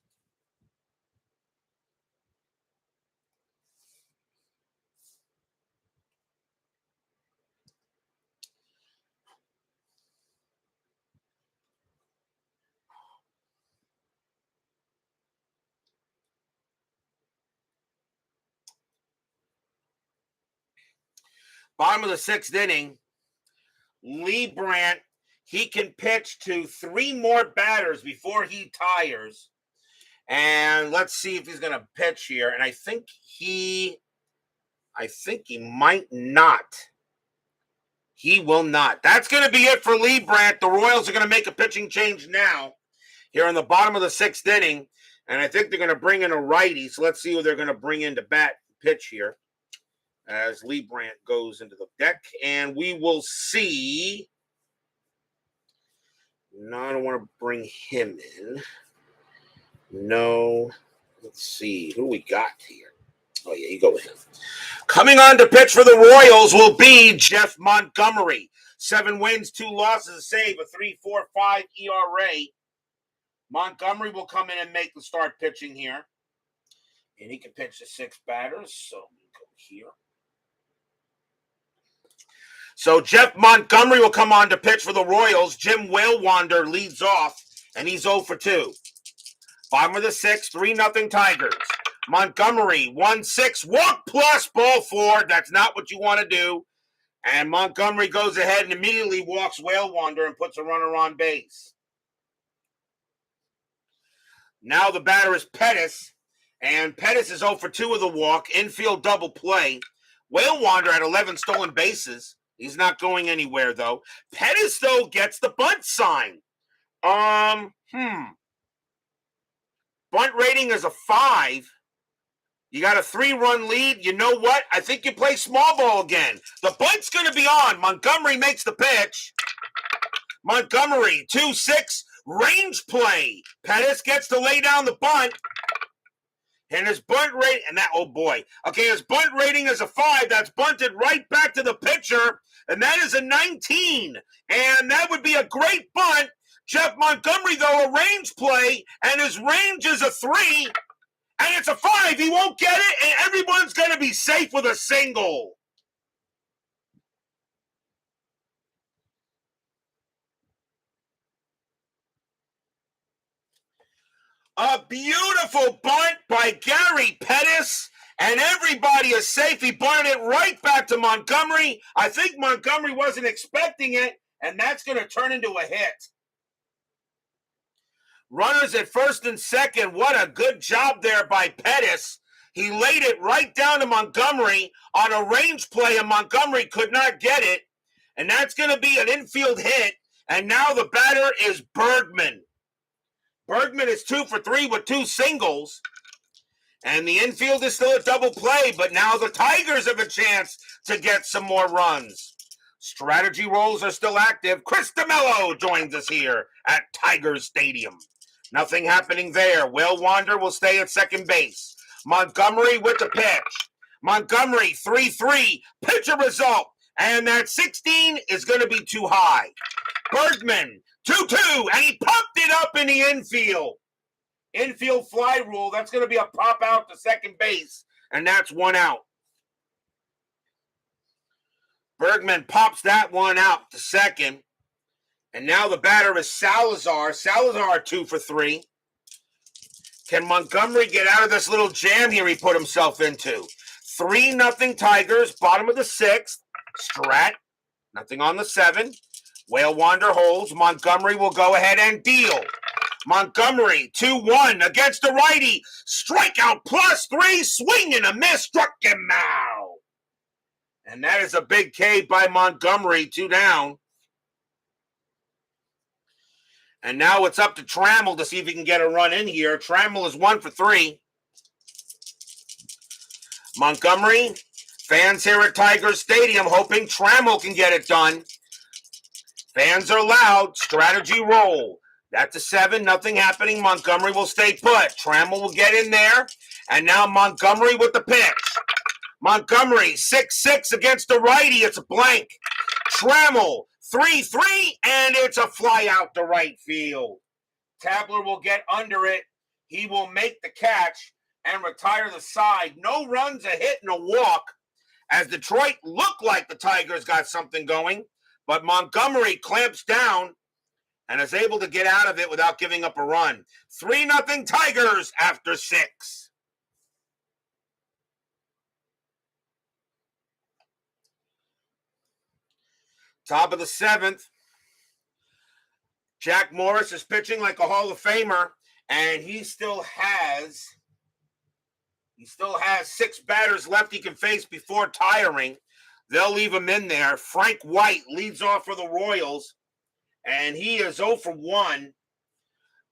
S1: Bottom of the sixth inning, Leibrandt, he can pitch to 3 more batters before he tires. And let's see if he's going to pitch here. And I think he might not. He will not. That's going to be it for Leibrandt. The Royals are going to make a pitching change now here in the bottom of the sixth inning. And I think they're going to bring in a righty. So let's see who they're going to bring in to bat pitch here as Leibrandt goes into the deck. And we will see. No, I don't want to bring him in. No. Let's see. Who we got here? Oh, yeah, you go with him. Coming on to pitch for the Royals will be Jeff Montgomery. 7 wins, 2 losses, a save, a 3.45 ERA. Montgomery will come in and make the start pitching here. And he can pitch to 6 batters. So we go here. So Jeff Montgomery will come on to pitch for the Royals. Jim Whalewander leads off, and he's 0 for 2. Bottom of the sixth, 3-0 Tigers. Montgomery, 1-6, walk plus, ball 4. That's not what you want to do. And Montgomery goes ahead and immediately walks Whalewander and puts a runner on base. Now the batter is Pettis, and Pettis is 0 for 2 with a walk, infield double play. Whalewander had 11 stolen bases. He's not going anywhere, though. Pettis, though, gets the bunt sign. Bunt rating is a 5. You got a 3-run lead. You know what? I think you play small ball again. The bunt's going to be on. Montgomery makes the pitch. Montgomery, 2-6, range play. Pettis gets to lay down the bunt. And his bunt rate, and that, oh boy. Okay, his bunt rating is a 5. That's bunted right back to the pitcher. and that is a 19. And that would be a great bunt. Jeff Montgomery, though, a range play, and his range is a 3, and it's a 5. He won't get it, and everyone's going to be safe with a single. A beautiful bunt by Gary Pettis, and everybody is safe. He bunted it right back to Montgomery. I think Montgomery wasn't expecting it, and that's going to turn into a hit. Runners at first and second. What a good job there by Pettis. He laid it right down to Montgomery on a range play, and Montgomery could not get it. And that's going to be an infield hit. And now the batter is Bergman. Bergman is 2 for 3 with 2 singles. And the infield is still a double play, but now the Tigers have a chance to get some more runs. Strategy rolls are still active. Chris DeMello joins us here at Tigers Stadium. Nothing happening there. Will Wander will stay at second base. Montgomery with the pitch. Montgomery 3-3. Pitcher result. And that 16 is going to be too high. Bergman 2-2, and he popped it up in the infield. Infield fly rule. That's going to be a pop out to second base, and that's 1 out. Bergman pops that one out to second. And now the batter is Salazar. Salazar 2 for 3. Can Montgomery get out of this little jam here he put himself into? 3-0 Tigers, bottom of the 6th. Strat, nothing on the 7. Whale Wander holds. Montgomery will go ahead and deal. Montgomery 2-1 against the righty. Strikeout +3. Swing and a miss. Struck him out. And that is a big K by Montgomery. 2 down. And now it's up to Trammell to see if he can get a run in here. Trammell is 1 for 3. Montgomery, fans here at Tigers Stadium hoping Trammell can get it done. Fans are loud. Strategy roll. That's a 7. Nothing happening. Montgomery will stay put. Trammell will get in there. And now Montgomery with the pitch. Montgomery 6-6 against the righty. It's a blank. Trammell 3-3, and it's a fly out to right field. Tabler will get under it. He will make the catch and retire the side. No runs, a hit, and a walk, as Detroit looked like the Tigers got something going, but Montgomery clamps down and is able to get out of it without giving up a run. 3-0 Tigers after 6. Top of the 7th. Jack Morris is pitching like a Hall of Famer, and he still has 6 batters left he can face before tiring. They'll leave him in there. Frank White leads off for the Royals, and he is 0 for 1.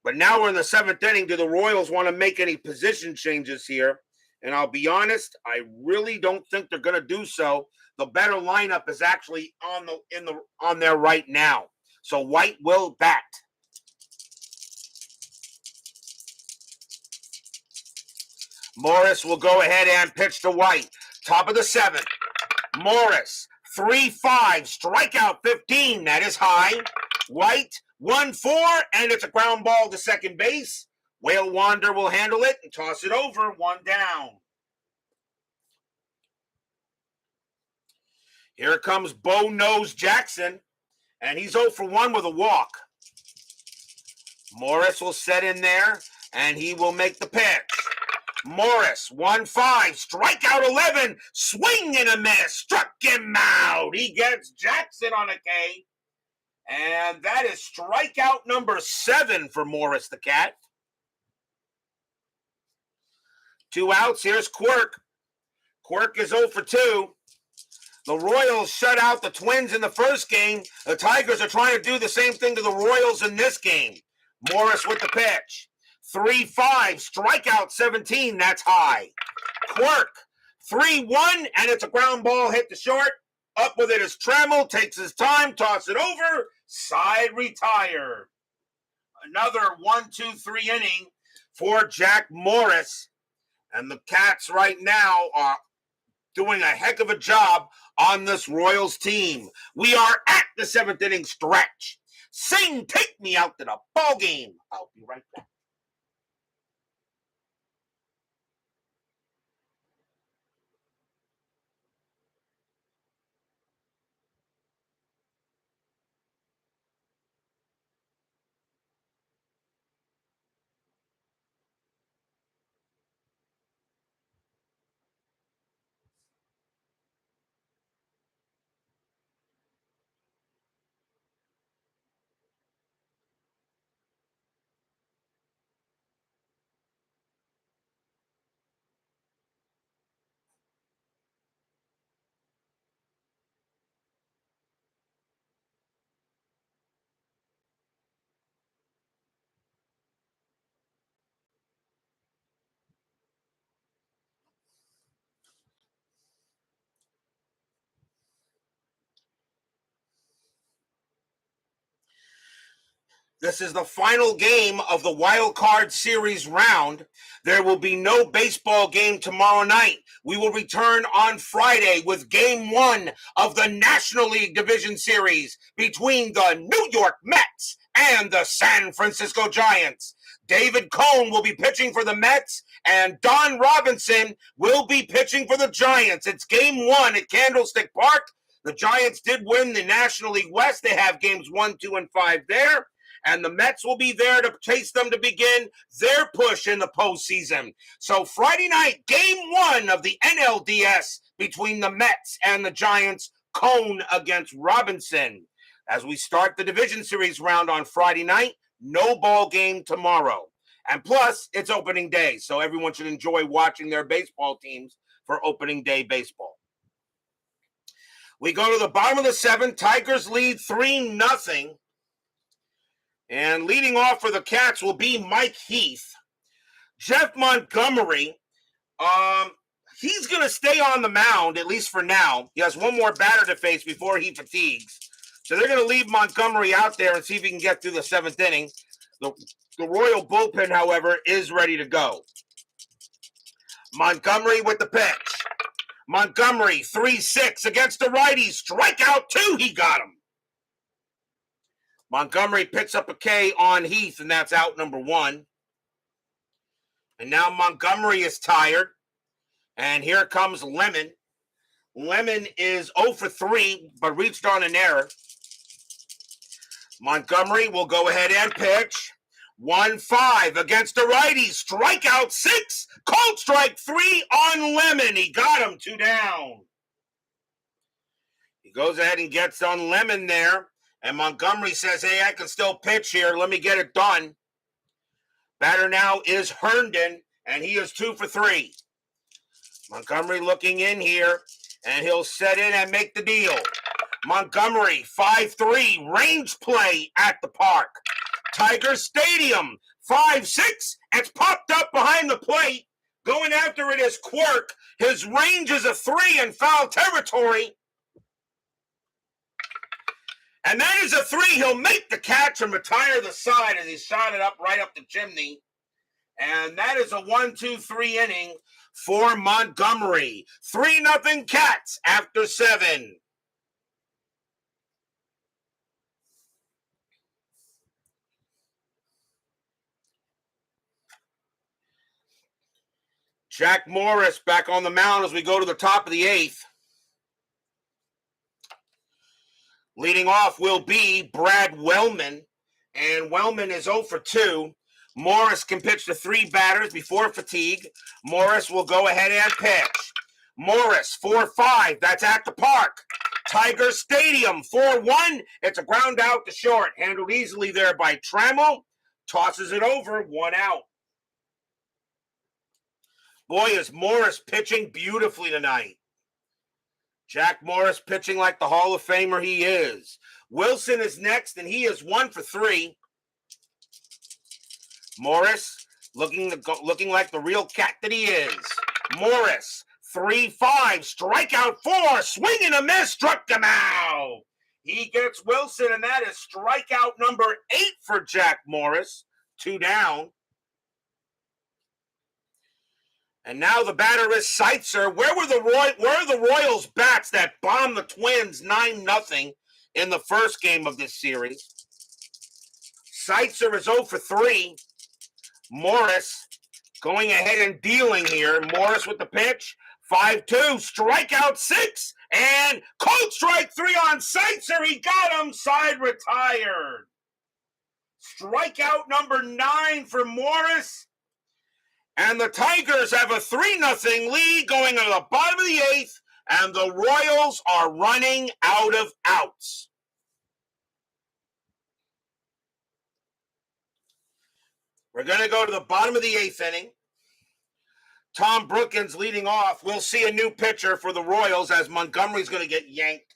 S1: But now we're in the 7th inning. Do the Royals want to make any position changes here? And I'll be honest, I really don't think they're going to do so. The better lineup is actually on there right now. So White will bat. Morris will go ahead and pitch to White. Top of the 7th. Morris 3-5, strikeout 15. That is high. White 1-4, and it's a ground ball to second base. Whale Wander will handle it and toss it over. 1 down. Here comes Bo Nose Jackson, and he's 0 for 1 with a walk. Morris will set in there, and he will make the pitch. Morris, 1-5, strikeout 11, swing and a miss, struck him out. He gets Jackson on a K, and that is strikeout number 7 for Morris the Cat. 2 outs, here's Quirk. Quirk is 0 for 2. The Royals shut out the Twins in the first game. The Tigers are trying to do the same thing to the Royals in this game. Morris with the pitch. 3-5, strikeout 17, that's high. Quirk, 3-1, and it's a ground ball hit to short. Up with it is Trammell, takes his time, toss it over, side retired. Another 1-2-3 inning for Jack Morris. And the Cats right now are doing a heck of a job on this Royals team. We are at the 7th inning stretch. Sing, take me out to the ball game. I'll be right back. This is the final game of the Wild Card Series round. There will be no baseball game tomorrow night. We will return on Friday with Game 1 of the National League Division Series between the New York Mets and the San Francisco Giants. David Cone will be pitching for the Mets, and Don Robinson will be pitching for the Giants. It's Game 1 at Candlestick Park. The Giants did win the National League West. They have games 1, 2, and 5 there. And the Mets will be there to chase them to begin their push in the postseason. So Friday night, Game 1 of the NLDS between the Mets and the Giants, Cone against Robinson. As we start the division series round on Friday night, no ball game tomorrow. And plus, it's opening day, so everyone should enjoy watching their baseball teams for opening day baseball. We go to the bottom of the 7th. Tigers lead 3-0. And leading off for the Cats will be Mike Heath. Jeff Montgomery, he's going to stay on the mound, at least for now. He has one more batter to face before he fatigues. So they're going to leave Montgomery out there and see if he can get through the 7th inning. The Royal bullpen, however, is ready to go. Montgomery with the pitch. Montgomery, 3-6 against the righty. Strikeout 2, he got him. Montgomery picks up a K on Heath, and that's out number 1. And now Montgomery is tired. And here comes Lemon. Lemon is 0 for 3, but reached on an error. Montgomery will go ahead and pitch. 1-5 against the righty. Strikeout 6. Cold strike 3 on Lemon. He got him, 2 down. He goes ahead and gets on Lemon there. And Montgomery says, hey, I can still pitch here. Let me get it done. Batter now is Herndon, and he is 2 for 3. Montgomery looking in here, and he'll set in and make the deal. Montgomery, 5-3, range play at the park. Tiger Stadium, 5-6. It's popped up behind the plate. Going after it is Quirk. His range is a 3 in foul territory. And that is a 3. He'll make the catch and retire the side as he shot it up right up the chimney. And that is a 1-2-3 inning for Montgomery. 3-0 Cats after 7. Jack Morris back on the mound as we go to the top of the 8th. Leading off will be Brad Wellman, and Wellman is 0 for 2. Morris can pitch to 3 batters before fatigue. Morris will go ahead and pitch. Morris, 4-5, that's at the park. Tiger Stadium, 4-1. It's a ground out to short, handled easily there by Trammell. Tosses it over, 1 out. Boy, is Morris pitching beautifully tonight. Jack Morris pitching like the Hall of Famer he is. Wilson is next, and he is 1 for 3. Morris looking like the real cat that he is. Morris, 3-5, strikeout 4, swing and a miss, struck him out. He gets Wilson, and that is strikeout number 8 for Jack Morris. 2 down. And now the batter is Seitzer. Where are the Royals bats that bombed the Twins 9-0 in the first game of this series? Seitzer is 0 for 3. Morris going ahead and dealing here. Morris with the pitch. 5-2. Strikeout 6. And cold strike 3 on Seitzer. He got him. Side retired. Strikeout number 9 for Morris. And the Tigers have a 3-0 lead going into the bottom of the 8th. And the Royals are running out of outs. We're going to go to the bottom of the 8th inning. Tom Brookins leading off. We'll see a new pitcher for the Royals as Montgomery's going to get yanked.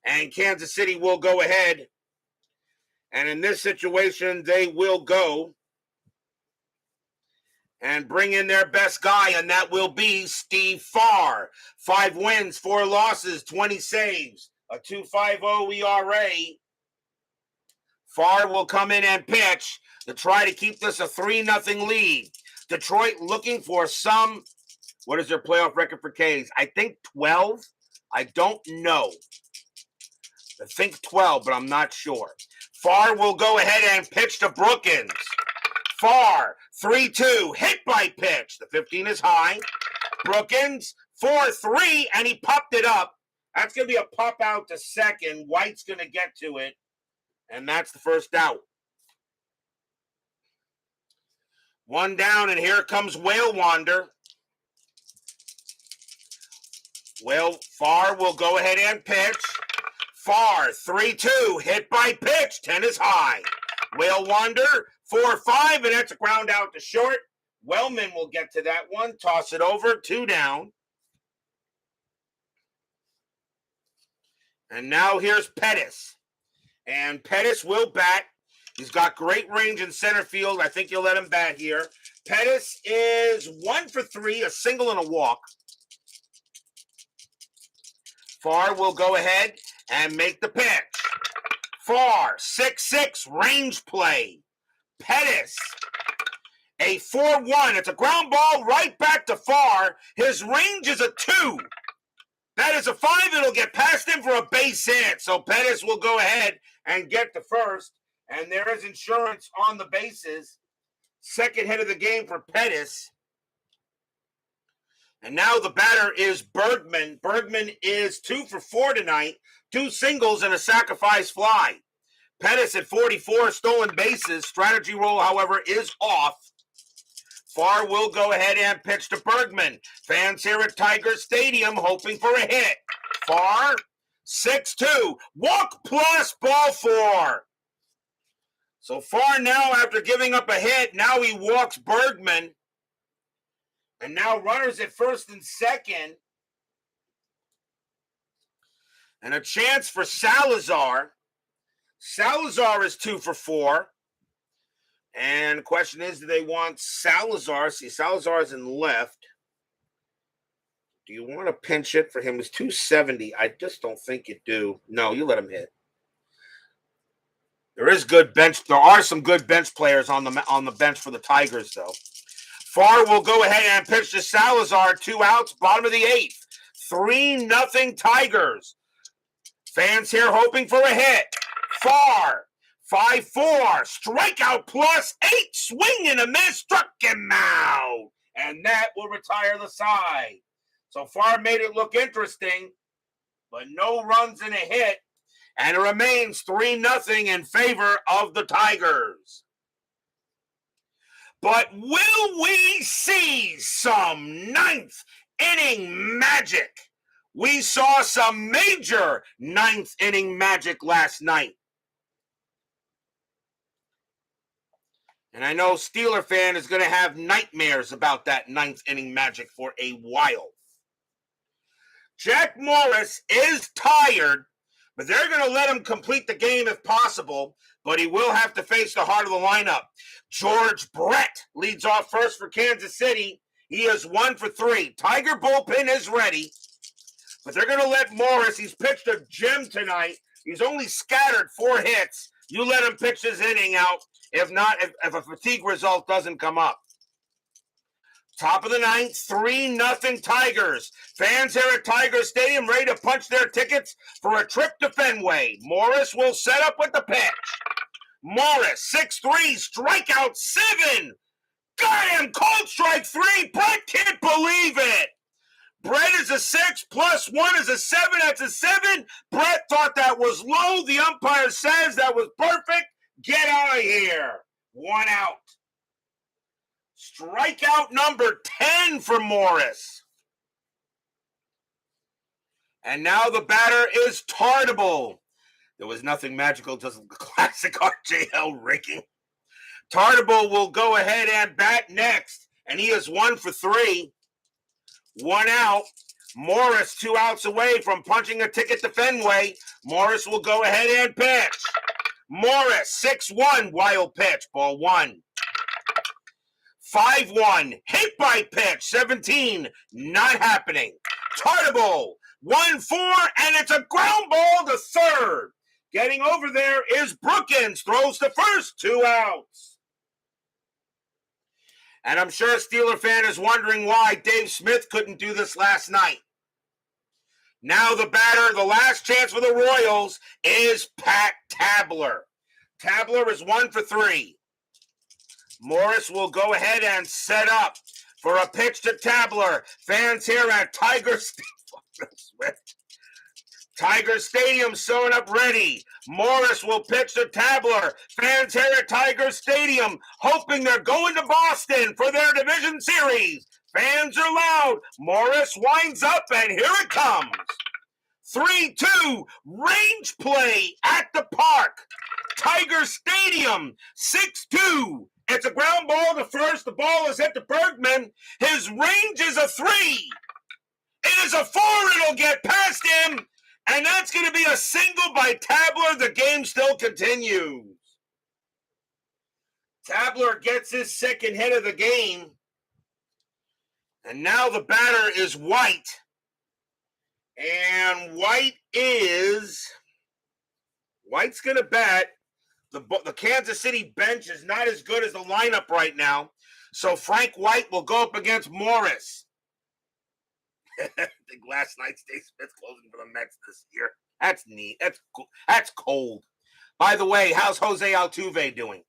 S1: And Kansas City will go ahead. And in this situation, they will go and bring in their best guy, and that will be Steve Farr. 5 wins, 4 losses, 20 saves, a 2.50 ERA. Farr will come in and pitch to try to keep this a 3-0 lead. Detroit looking for some, what is their playoff record for Ks? I think 12. I don't know. I think 12, but I'm not sure. Farr will go ahead and pitch to Brookins. Farr, 3-2, hit by pitch. The 15 is high. Brookins, 4-3, and he popped it up. That's going to be a pop out to second. White's going to get to it, and that's the first out. 1 down, and here comes Whale Wander. Farr will go ahead and pitch. Farr, 3-2, hit by pitch. 10 is high. Whale Wander, 4-5, and that's a ground out to short. Wellman will get to that one. Toss it over. 2 down. And now here's Pettis. And Pettis will bat. He's got great range in center field. I think you'll let him bat here. Pettis is 1 for 3, a single and a walk. Farr will go ahead and make the pitch. Farr, 6-6, range play. Pettis, a 4-1. It's a ground ball right back to Farr. His range is a 2. That is a 5. It'll get past him for a base hit. So Pettis will go ahead and get the first. And there is insurance on the bases. Second hit of the game for Pettis. And now the batter is Bergman. Bergman is 2 for 4 tonight. 2 singles and a sacrifice fly. Pettis at 44 stolen bases. Strategy roll, however, is off. Farr will go ahead and pitch to Bergman. Fans here at Tiger Stadium hoping for a hit. Farr, 6-2. Walk plus ball 4. So Farr now, after giving up a hit, now he walks Bergman. And now runners at first and second. And a chance for Salazar. Salazar is 2 for 4. And the question is, do they want Salazar? See, Salazar is in left. Do you want to pinch it for him? It's 270. I just don't think you do. No, you let him hit. There are some good bench players on the bench for the Tigers, though. Farr will go ahead and pitch to Salazar. 2 outs, bottom of the 8th. 3-0 Tigers. Fans here hoping for a hit. Farr, 5-4, strikeout plus 8, swing and a miss, struck him out. And that will retire the side. So Farr made it look interesting, but no runs and a hit. And it remains 3-0 in favor of the Tigers. But will we see some 9th inning magic? We saw some major 9th inning magic last night. And I know Steeler fan is going to have nightmares about that 9th inning magic for a while. Jack Morris is tired, but they're going to let him complete the game if possible, but he will have to face the heart of the lineup. George Brett leads off first for Kansas City. He is 1 for 3. Tiger bullpen is ready, but they're going to let Morris. He's pitched a gem tonight. He's only scattered 4 hits. You let him pitch his inning out. If not, if a fatigue result doesn't come up. Top of the ninth, 3-0 Tigers. Fans here at Tiger Stadium ready to punch their tickets for a trip to Fenway. Morris will set up with the pitch. Morris, 6-3, strikeout 7. Got him, cold strike 3. Brett can't believe it. Brett is a 6, plus 1 is a 7. That's a 7. Brett thought that was low. The umpire says that was perfect. Get out of here. 1 out. Strikeout number 10 for Morris. And now the batter is Tartable. There was nothing magical, just classic RJL rigging. Tartable will go ahead and bat next, and he is 1 for 3. 1 out. Morris 2 outs away from punching a ticket to Fenway. Morris will go ahead and pitch. Morris, 6-1, wild pitch, ball 1. 5-1, hit by pitch, 17, not happening. Tartable, 1-4, and it's a ground ball to third. Getting over there is Brookins, throws to first, 2 outs. And I'm sure a Steeler fan is wondering why Dave Smith couldn't do this last night. Now the batter, the last chance for the Royals, is Pat Tabler. Tabler is 1 for 3. Morris will go ahead and set up for a pitch to Tabler. Fans here at Tiger Stadium sewing up ready. Morris will pitch to Tabler. Fans here at Tiger Stadium hoping they're going to Boston for their division series. Fans are loud. Morris winds up, and here it comes. 3-2, range play at the park. Tiger Stadium, 6-2. It's a ground ball to first. The ball is hit to Bergman. His range is a 3. It is a 4. It'll get past him. And that's going to be a single by Tabler. The game still continues. Tabler gets his second hit of the game. And now the batter is White. And White's going to bat. The Kansas City bench is not as good as the lineup right now. So Frank White will go up against Morris. I think last night Dave Smith closing for the Mets this year. That's neat. That's cold. By the way, how's Jose Altuve doing?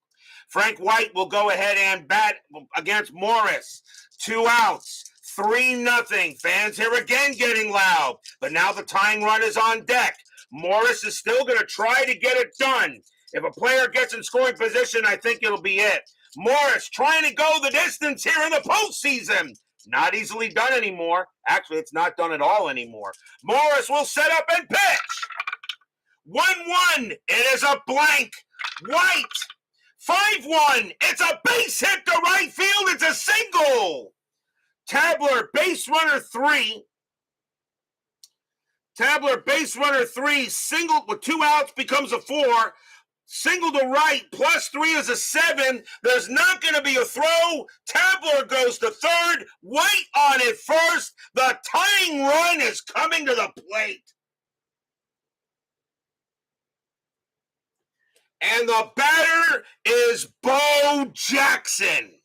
S1: Frank White will go ahead and bat against Morris. 2 outs. 3-0. Fans here again getting loud. But now the tying run is on deck. Morris is still going to try to get it done. If a player gets in scoring position, I think it'll be it. Morris trying to go the distance here in the postseason. Not easily done anymore. Actually, it's not done at all anymore. Morris will set up and pitch. 1-1. It is a blank. White. 5-1. It's a base hit to right field. It's a single. Tabler, base runner 3. Tabler, base runner 3. Single with 2 outs becomes a 4. Single to right, plus 3 is a 7. There's not going to be a throw. Tabler goes to third. White on it first. The tying run is coming to the plate. And the batter is Bo Jackson.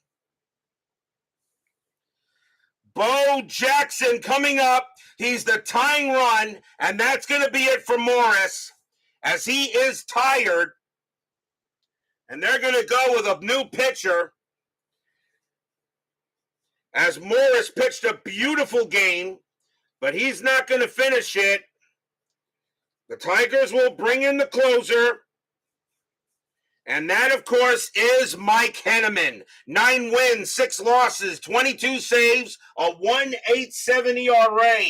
S1: Bo Jackson coming up. He's the tying run, and that's going to be it for Morris, as he is tired. And they're going to go with a new pitcher, as Morris pitched a beautiful game, but he's not going to finish it. The Tigers will bring in the closer. And that, of course, is Mike Henneman. 9 wins, 6 losses, 22 saves, a 1.87 ERA.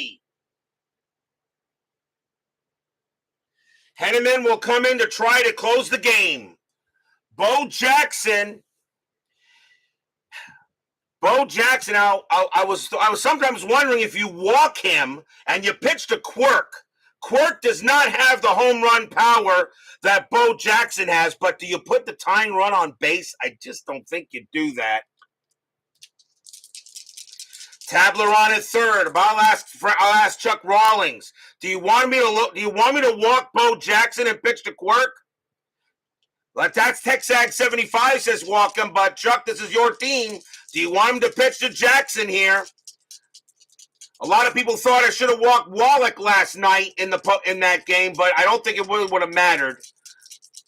S1: Henneman will come in to try to close the game. Bo Jackson, now, I was sometimes wondering if you walk him and you pitch to Quirk. Quirk does not have the home run power that Bo Jackson has, but do you put the tying run on base? I just don't think you do that. Tabler on at third. I'll ask Chuck Rawlings. Do you want me to walk Bo Jackson and pitch to Quirk? Well, that's Texag 75 says walk him, but Chuck, this is your team. Do you want him to pitch to Jackson here? A lot of people thought I should have walked Wallach last night in that game, but I don't think it really would have mattered.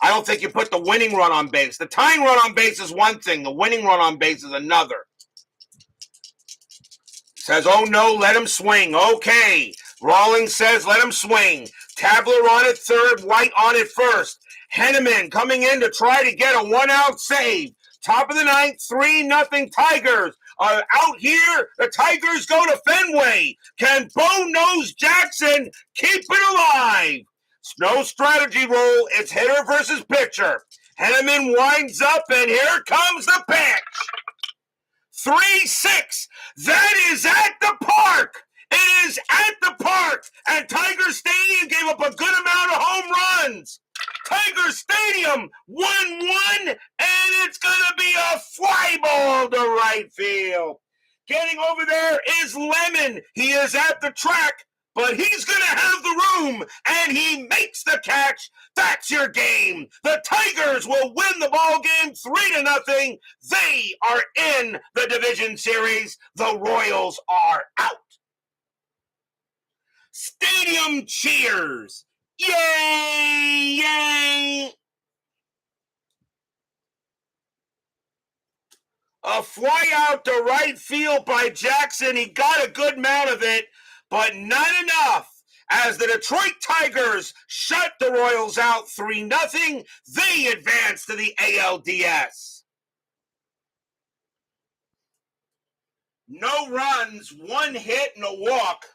S1: I don't think you put the winning run on base. The tying run on base is one thing. The winning run on base is another. Says, oh no, let him swing. Okay. Rawlings says, let him swing. Tabler on at third, White on at first. Henneman coming in to try to get a one-out save. Top of the ninth, 3-0 Tigers. Out here, the Tigers go to Fenway. Can Bo-Nose Jackson keep it alive? No strategy roll. It's hitter versus pitcher. Henneman winds up, and here comes the pitch. 3-6. That is at the park. It is at the park. And Tiger Stadium gave up a good amount of home runs. Tiger Stadium 1-1, and it's going to be a fly ball to right field. Getting over there is Lemon. He is at the track, but he's going to have the room, and he makes the catch. That's your game. The Tigers will win the ball game 3-0. They are in the division series. The Royals are out. Stadium cheers. Yay! Yay! A fly out to right field by Jackson. He got a good amount of it, but not enough. As the Detroit Tigers shut the Royals out 3-0, they advance to the ALDS. No runs, 1 hit and a walk.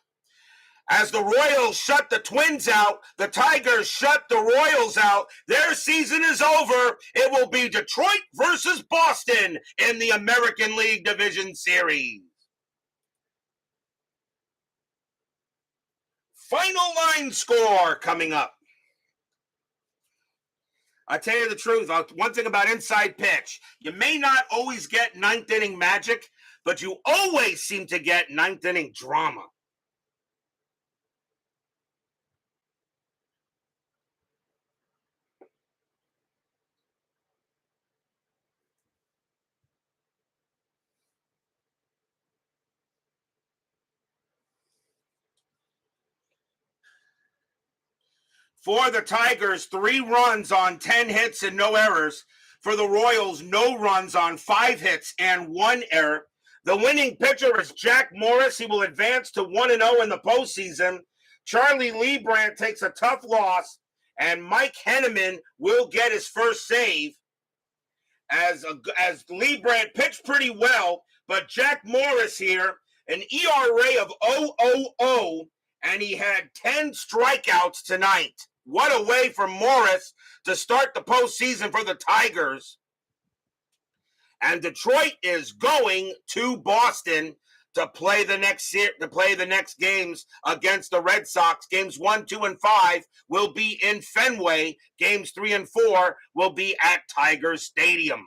S1: As the Royals shut the Twins out, the Tigers shut the Royals out. Their season is over. It will be Detroit versus Boston in the American League Division Series. Final line score coming up. I tell you the truth, one thing about inside pitch, you may not always get 9th inning magic, but you always seem to get 9th inning drama. For the Tigers, 3 runs on 10 hits and no errors. For the Royals, no runs on 5 hits and 1 error. The winning pitcher is Jack Morris. He will advance to 1-0 in the postseason. Charlie Leibrandt takes a tough loss, and Mike Henneman will get his first save. As Leibrandt pitched pretty well, but Jack Morris here, an ERA of 0.00, and he had 10 strikeouts tonight. What a way for Morris to start the postseason for the Tigers. And Detroit is going to Boston to play the next games against the Red Sox. Games 1, 2, and 5 will be in Fenway. Games 3 and 4 will be at Tiger Stadium.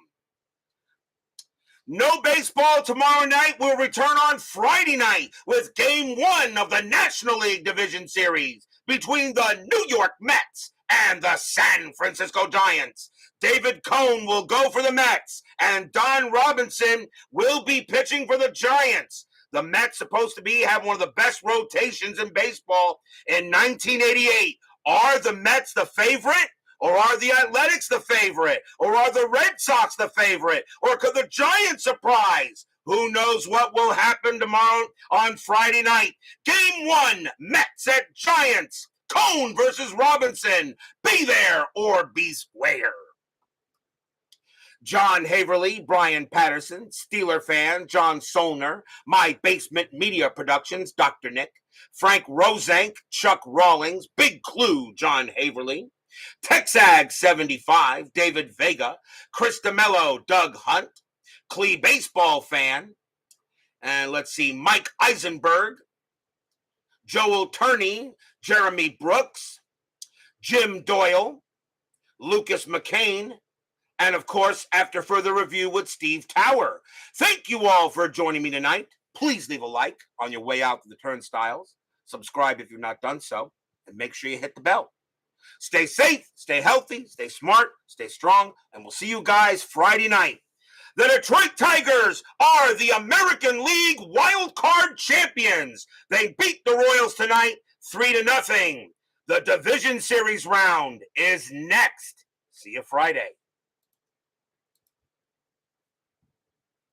S1: No baseball tomorrow night. We'll return on Friday night with Game 1 of the National League Division Series between the New York Mets and the San Francisco Giants. David Cone will go for the Mets, and Don Robinson will be pitching for the Giants. The Mets supposed to have one of the best rotations in baseball in 1988. Are the Mets the favorite? Or are the Athletics the favorite? Or are the Red Sox the favorite? Or could the Giants surprise? Who knows what will happen tomorrow on Friday night? Game 1, Mets at Giants. Cone versus Robinson. Be there or be square. John Haverly, Brian Patterson, Steeler fan, John Solner, My Basement Media Productions, Dr. Nick, Frank Rosenk, Chuck Rawlings, Big Clue, John Haverly, Texag 75, David Vega, Chris DeMello, Doug Hunt, Clee Baseball fan, and let's see, Mike Eisenberg, Joel Turney, Jeremy Brooks, Jim Doyle, Lucas McCain, and of course, after further review with Steve Tower. Thank you all for joining me tonight. Please leave a like on your way out to the turnstiles. Subscribe if you've not done so, and make sure you hit the bell. Stay safe, stay healthy, stay smart, stay strong, and we'll see you guys Friday night. The Detroit Tigers are the American League Wild Card champions. They beat the Royals tonight 3-0. The Division Series round is next. See you Friday.